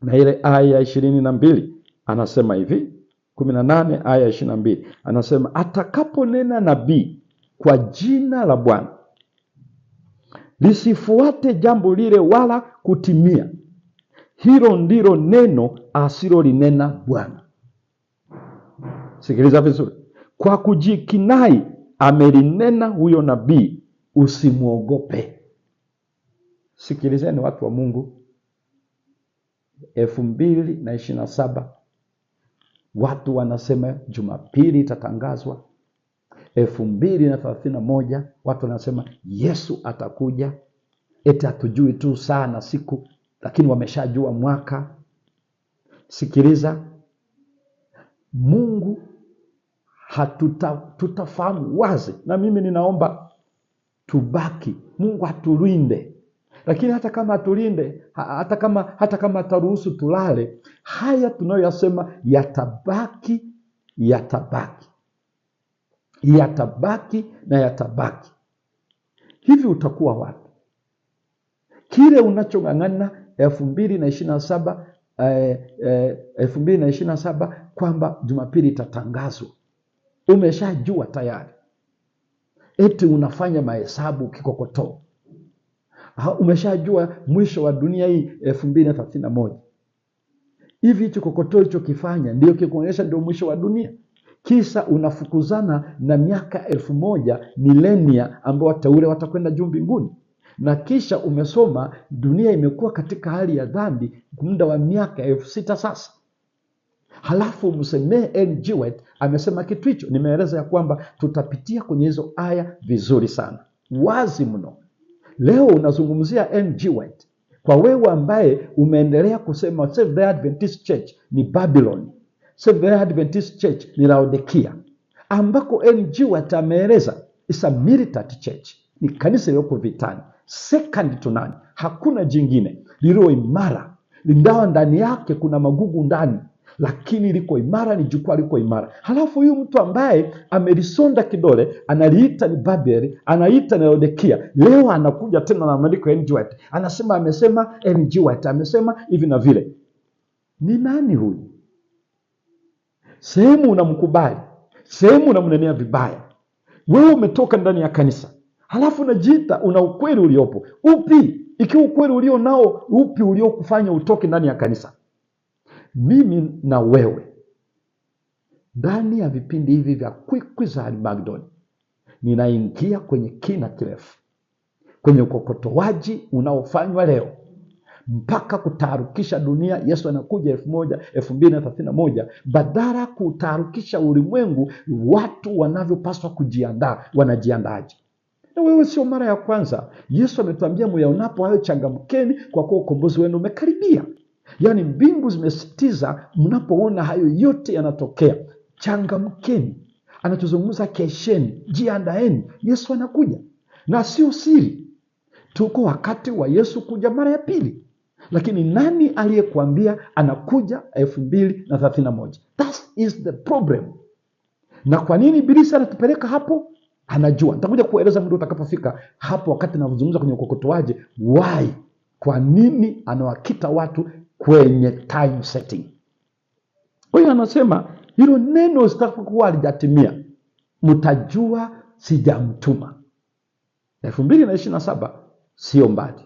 na ile aya ya 22, anasema hivi. 18 aya 22, anasema atakaponena nabii kwa jina la Bwana, lisifuate jambo lile wala kutimia, hilo ndilo neno asilolinena Bwana. Sikiliza vizuri. Kwa kujikinai amelinena huyo nabii, usimuogope. Sikilizeni watu wa Mungu. 2027 watu wanasema Jumapili itatangazwa. 2031 watu wanasema Yesu atakuja. Eti hatujui tu sana siku. lakini wameshajua mwaka. Sikiliza, Mungu tutafahamu wazi, na mimi ninaomba tubaki, Mungu atulinde. Lakini hata kama atulinde, hata kama ataruhusu tulale, haya tunayoyasema yatabaki na yatabaki. Hivi utakuwa wapi? Kile unachong'ang'ana 2027 kwamba Jumapili itatangazwa, umeshajua tayari. Eti unafanya mahesabu kikokotoo. Umeshajua mwisho wa dunia hii 2031. Hivi hicho kokotoo hicho kifanya ndio kikuonyesha ndio mwisho wa dunia? Kisa unafukuzana na miaka 1000 milenia ambao wateule watakwenda juu mbinguni. Na kisha umesoma dunia imekuwa katika hali ya dhambi muda wa miaka 6000 sasa. Halafu msemee N.G. White amesema kitu hicho. Nimeeleza ya kwamba tutapitia kwenye hizo aya vizuri sana, wazi mno. Leo unazungumzia N.G. White. Kwa wewe ambaye umeendelea kusema Seventh Day Adventist Church ni Babylon, Seventh Day Adventist Church ni Laodikia, ambako N.G. White ameeleza is a militant church, ni kanisa lililoko vitani, second to none. Hakuna jingine lililo imara, lindawa ndani yake kuna magugu ndani, lakini liko imara, ni jukwaa liko imara. Halafu huyu mtu ambaye amelisonda kidole analiita ni Babeli, anaita ni Laodikia, leo anakuja tena na maandiko ya N.G. White, amesema N.G. White amesema hivi na vile. Ni nani huyu? Sehemu unamkubali, sehemu unamnenea vibaya. Wewe umetoka ndani ya kanisa, halafu unajiita una ukweli uliopo. Upi? Ikiwa ukweli ulio nao, upi uliokufanya utoke ndani ya kanisa? Mimi na wewe ndani ya vipindi hivi vya kwikwi za Armageddon, ninaingia kwenye kina kirefu, kwenye ukokotoaji unaofanywa leo mpaka kutarukisha dunia. Yesu anakuja 2031, badala kutarukisha ulimwengu, watu wanavyopaswa kujiandaa. Wanajiandaje? Na wewe sio mara ya kwanza. Yesu ametuambia myaonapo hayo changamkeni, kwa kuwa ukombozi wenu umekaribia. Yaani mbingu zimesitiza mnapoona hayo yote yanatokea, changamkeni. Anatuzungumza kesheni, jiandaeni, Yesu anakuja. Na sio siri, tuko wakati wa Yesu kuja mara ya pili. Lakini nani aliyekuambia anakuja 2031? That is the problem. Na kwa nini Ibilisi anatupeleka hapo? Anajua. Nitakuja kueleza muda utakapofika hapo, wakati nazungumza kwenye ukokotoaji, why, kwa nini anawakita watu kwenye time setting. Kwa hiyo anasema hilo neno sitakuwa halijatimia, mtajua sijamtuma. 2027 sio mbali,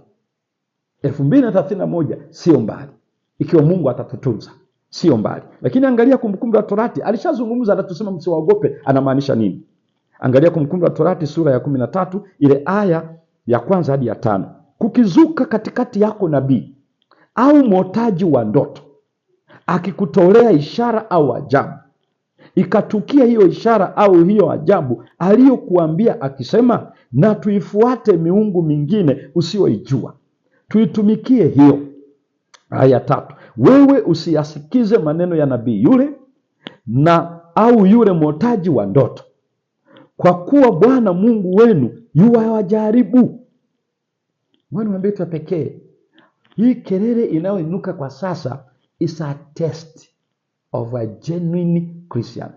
2031 sio mbali, ikiwa Mungu atatutunza sio mbali. Lakini angalia Kumbukumbu la Torati, alishazungumza, anatusema msiwaogope, anamaanisha nini? Angalia Kumbukumbu la Torati sura ya 13 ile aya ya 1 hadi ya 5. Kukizuka katikati yako nabii au mwotaji wa ndoto, akikutolea ishara au ajabu, ikatukia hiyo ishara au hiyo ajabu aliyokuambia akisema, na tuifuate miungu mingine usioijua, tuitumikie hiyo. Aya 3, wewe usiyasikize maneno ya nabii yule na au yule mwotaji wa ndoto, kwa kuwa Bwana Mungu wenu yuwajaribu. Mwana wa mbeta pekee. Hii kelele inayoinuka kwa sasa is a test of a genuine Christian.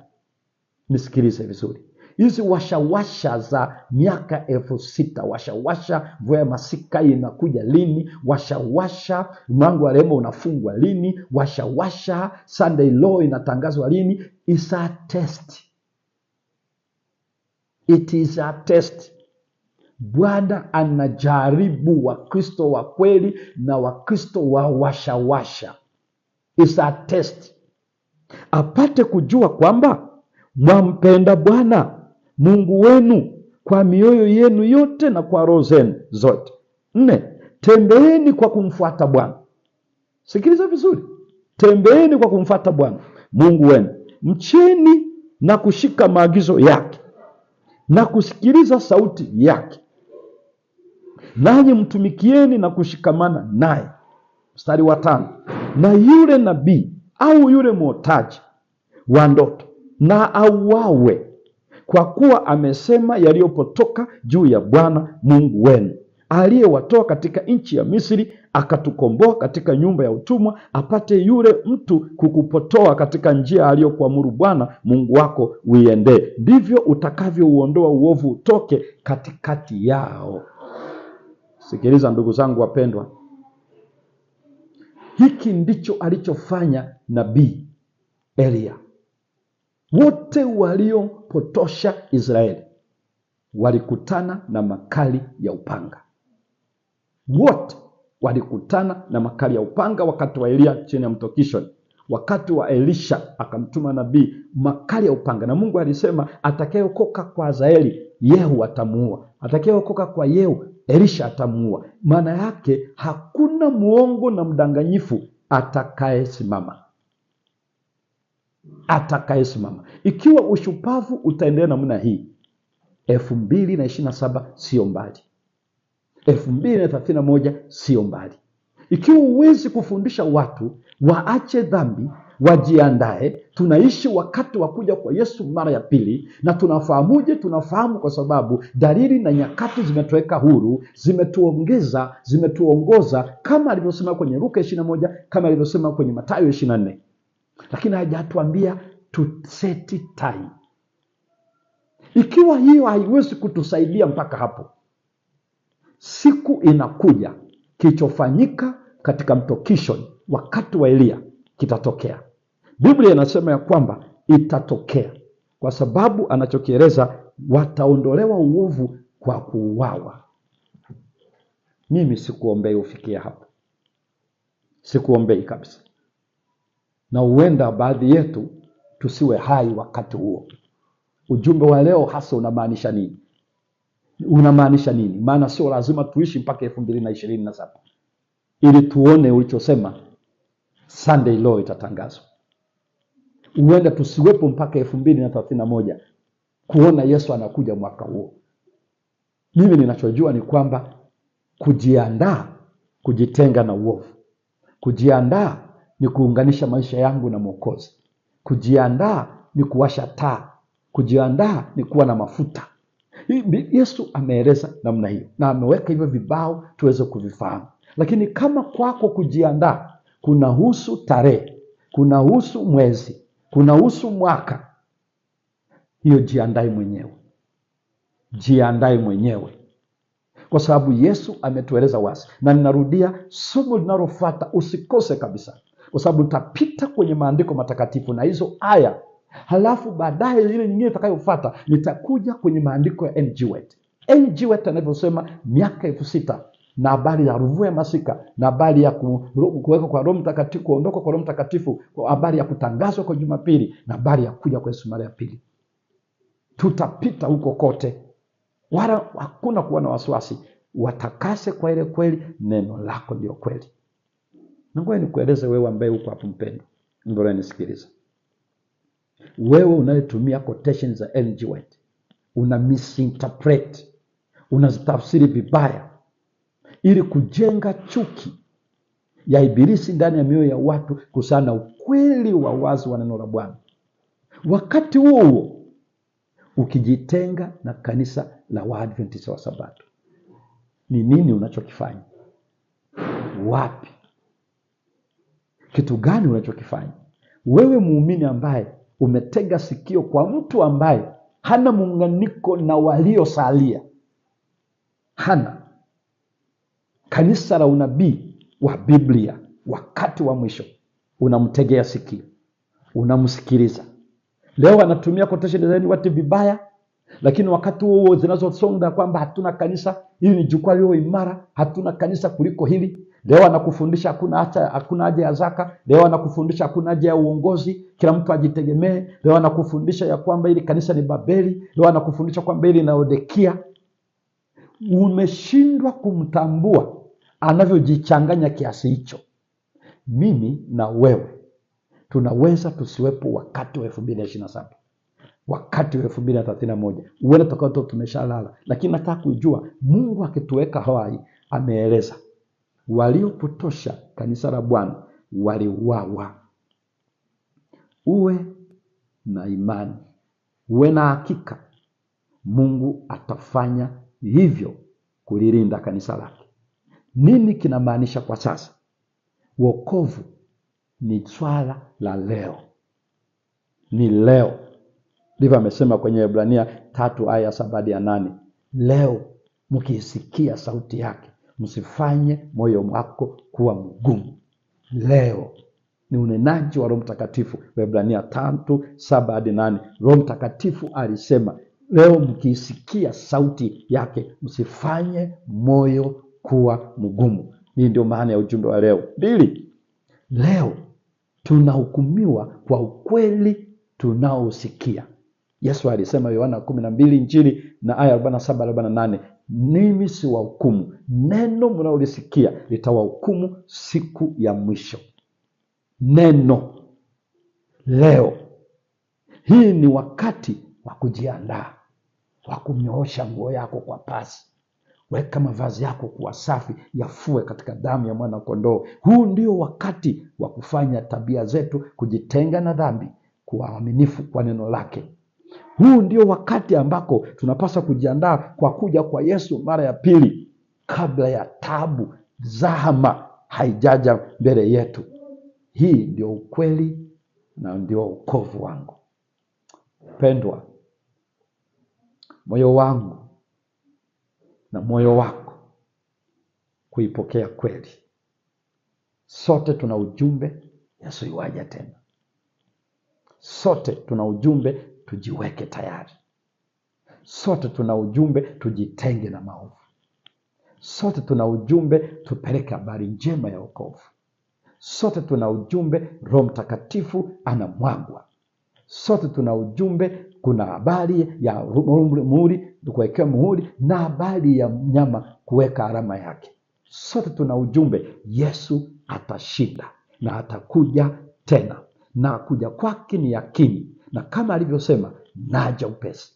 Nisikilize vizuri. Hizi washawasha za miaka 6000, washawasha mvua ya masika inakuja lini, washawasha mlango wa rehema unafungwa lini, washawasha Sunday law inatangazwa lini, is a test. It is a test. Bwana anajaribu Wakristo wa kweli na Wakristo wa washawasha. It's a test. Apate kujua kwamba mwampenda Bwana Mungu wenu kwa mioyo yenu yote na kwa roho zenu zote. 4, tembeeni kwa kumfuata Bwana. Sikiliza vizuri. Tembeeni kwa kumfuata Bwana Mungu wenu, mcheni na kushika maagizo yake na kusikiliza sauti yake, nanyi mtumikieni na kushikamana naye. Mstari wa 5, na yule nabii au yule mwotaji wa ndoto na auawe, kwa kuwa amesema yaliyopotoka juu ya Bwana Mungu wenu, aliyewatoa katika nchi ya Misri, akatukomboa katika nyumba ya utumwa, apate yule mtu kukupotoa katika njia aliyokuamuru Bwana Mungu wako uiendee. Ndivyo utakavyouondoa uovu utoke katikati yao. Sikiliza ndugu zangu wapendwa, hiki ndicho alichofanya nabii Elia. Wote waliopotosha Israeli walikutana na makali ya upanga. Wote walikutana na makali ya upanga wakati wa Elia chini ya mto Kishoni. Wakati wa Elisha akamtuma nabii, makali ya upanga. Na Mungu alisema atakayeokoka kwa Hazaeli, Yehu atamuua. Atakayeokoka kwa Yehu, Elisha atamuua. Maana yake hakuna muongo na mdanganyifu atakayesimama. Ikiwa ushupavu utaendelea namna hii, 2027 sio mbali, 2031 sio mbali. Ikiwa huwezi kufundisha watu waache dhambi, wajiandae, tunaishi wakati wa kuja kwa Yesu mara ya pili. Na tunafahamuje? Tunafahamu kwa sababu dalili na nyakati zimetuweka huru, zimetuongoza, kama alivyosema kwenye Luka 21, kama alivyosema kwenye Mathayo 24. Lakini hajatuambia to set time. Ikiwa hiyo haiwezi kutusaidia mpaka hapo, siku inakuja kilichofanyika katika mto Kishoni wakati wa Elia kitatokea. Biblia inasema ya kwamba itatokea, kwa sababu anachokieleza, wataondolewa uovu kwa kuuawa. Mimi sikuombei ufikia hapo, sikuombei kabisa. Na huenda baadhi yetu tusiwe hai wakati huo. Ujumbe wa leo hasa unamaanisha nini? Maana sio lazima tuishi mpaka 2027 ili tuone ulichosema Sunday law itatangazwa. Huenda tusiwepo mpaka 2031 kuona Yesu anakuja mwaka huo. Mimi ninachojua ni kwamba kujiandaa, kujitenga na uovu. Kujiandaa ni kuunganisha maisha yangu na Mwokozi. Kujiandaa ni kuwasha taa. Kujiandaa ni kuwa na mafuta. Yesu ameeleza namna hiyo, na ameweka hivyo vibao tuweze kuvifahamu. Lakini kama kwako kujiandaa kunahusu tarehe, kunahusu mwezi, kunahusu mwaka, hiyo jiandae mwenyewe. Kwa sababu Yesu ametueleza wazi. Na ninarudia, somo linalofuata usikose kabisa, kwa sababu utapita kwenye maandiko matakatifu na hizo aya. Halafu baadaye ile nyingine itakayofuata nitakuja kwenye maandiko ya N.G. White. N.G. White anavyosema miaka 6000 na habari ya Ruvu ya Masika, na habari ya kuwekwa kwa Roho Mtakatifu, kuondoka kwa Roho Mtakatifu, habari ya kutangazwa kwa Jumapili, na habari ya kuja kwa Yesu mara ya pili. Tutapita huko kote, wala hakuna kuwa na wasiwasi. Watakase kwa ile kweli, neno lako ndio kweli. Na ngoja nikueleze wewe ambaye uko hapo mpendwa, ndio nisikiliza. Wewe unayetumia quotation za N.G. White, una misinterpret, unazitafsiri vibaya ili kujenga chuki ya ibilisi ndani ya mioyo ya watu kuhusiana na ukweli wa wazi wa neno la Bwana. Wakati huo ukijitenga na kanisa la Waadventista wa Sabato, ni nini unachokifanya? Wapi? Kitu gani unachokifanya? Wewe muumini ambaye umetega sikio kwa mtu ambaye hana muunganiko na waliosalia, hana kanisa la unabii wa Biblia wakati wa mwisho, unamtegea sikio, unamsikiliza. Leo anatumia quotation za watu vibaya, lakini wakati huo zinazosonga kwamba hatuna kanisa, hili ni jukwaa leo imara, hatuna kanisa kuliko hili. Leo anakufundisha hakuna haja ya zaka. Leo anakufundisha hakuna haja ya uongozi, kila mtu ajitegemee. Leo anakufundisha ya kwamba hili kanisa ni Babeli. Leo anakufundisha kwamba hili Laodikia. Umeshindwa kumtambua anavyojichanganya kiasi hicho. Mimi na wewe tunaweza tusiwepo wakati wa 2027, wakati wa 2031. Uwele tukao tumeshalala, lakini nataka kujua Mungu akituweka hai ameeleza waliopotosha kanisa la Bwana waliuawa. Uwe na imani, uwe na hakika Mungu atafanya hivyo kulilinda kanisa lake. Nini kinamaanisha kwa sasa? Wokovu ni swala la leo, ni leo. Ndivyo amesema kwenye Waebrania 3:7-8. Leo mkisikia sauti yake, msifanye moyo wako kuwa mgumu. Leo ni unenaji wa Roho Mtakatifu. Waebrania 3:7-8. Roho Mtakatifu alisema leo mkisikia sauti yake, msifanye moyo kuwa mgumu. Hii ndio maana ya ujumbe wa leo. 2, leo tunahukumiwa kwa ukweli tunaosikia. Yesu alisema Yohana 12 Injili na aya 47-48, mimi si wahukumu, neno mnaolisikia litawahukumu siku ya mwisho. Neno leo. Hii ni wakati wa kujiandaa, wa kunyoosha nguo yako kwa pasi. Weka mavazi yako kuwa safi, yafue katika damu ya mwana kondoo. Huu ndio wakati wa kufanya tabia zetu kujitenga na dhambi, kuwa waaminifu kwa neno lake. Huu ndio wakati ambako tunapaswa kujiandaa kwa kuja kwa Yesu mara ya pili, kabla ya taabu, zahama haijaja mbele yetu. Hii ndio ukweli na ndio wokovu wangu. Pendwa, moyo wangu na moyo wako kuipokea kweli. Sote tuna ujumbe, Yesu yuaja tena. Sote tuna ujumbe, tujiweke tayari. Sote tuna ujumbe, tujitenge na maovu. Sote tuna ujumbe, tupeleke habari njema ya wokovu. Sote tuna ujumbe, Roho Mtakatifu anamwagwa. Sote tuna ujumbe, kuna habari ya muhuri, kuwekea muhuri, na habari ya mnyama kuweka alama yake. Sote tuna ujumbe, Yesu atashinda na atakuja tena, na kuja kwake ni yakini. Na kama alivyosema, naja upesi,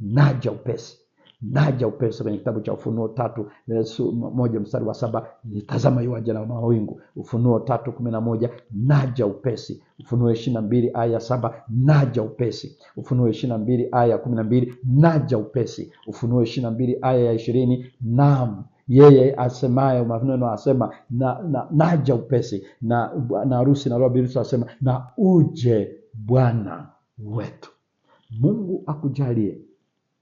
naja upesi, naja upesi. Kwenye kitabu cha Ufunuo 3:1-7, nitazama yuaja na mawingu. Ufunuo 3:11, naja upesi. Ufunuo 22:7, naja upesi. Ufunuo 22:12, naja upesi. Ufunuo 22:20, naam, yeye asemaye maneno asema naja upesi. Na harusi na bibi harusi asema na uje Bwana wetu. Mungu akujalie.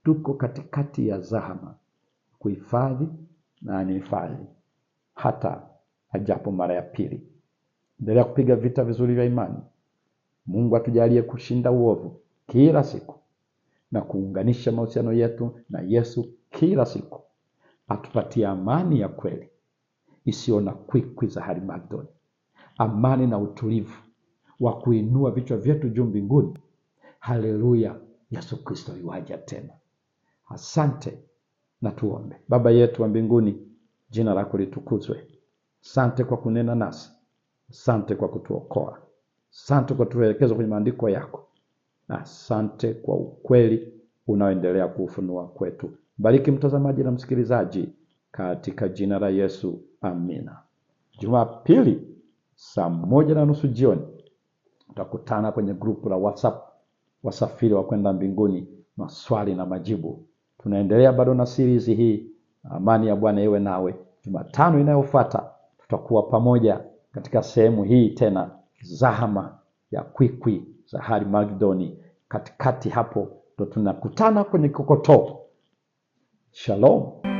Tuko katikati ya zahama, kuhifadhi na anihifadhi hata ajapo mara ya pili. Endelea kupiga vita vizuri vya imani. Mungu atujalie kushinda uovu kila siku na kuunganisha mahusiano yetu na Yesu kila siku. Atupatie amani ya kweli isiyo na kwikwi za Harimagedoni, amani na utulivu wa kuinua vichwa vyetu juu mbinguni. Haleluya, Yesu Kristo yuaja tena. Asante na tuombe. Baba yetu wa mbinguni, jina lako litukuzwe. Asante kwa kunena nasi. Asante kwa kutuokoa. Asante kwa kutuelekeza kwenye maandiko yako. Na asante kwa ukweli unaoendelea kuufunua kwetu. Bariki mtazamaji na msikilizaji katika jina la Yesu. Amina. Jumapili 1:30 jioni tutakutana kwenye grupu la WhatsApp, wasafiri wa kwenda mbinguni, maswali na majibu. Tunaendelea bado na series hii, amani ya Bwana iwe nawe. Jumatano inayofuata tutakuwa pamoja katika sehemu hii tena, zahama ya kwikwi za Harimagedoni. Katikati hapo ndo tunakutana kwenye kokotoo. Shalom.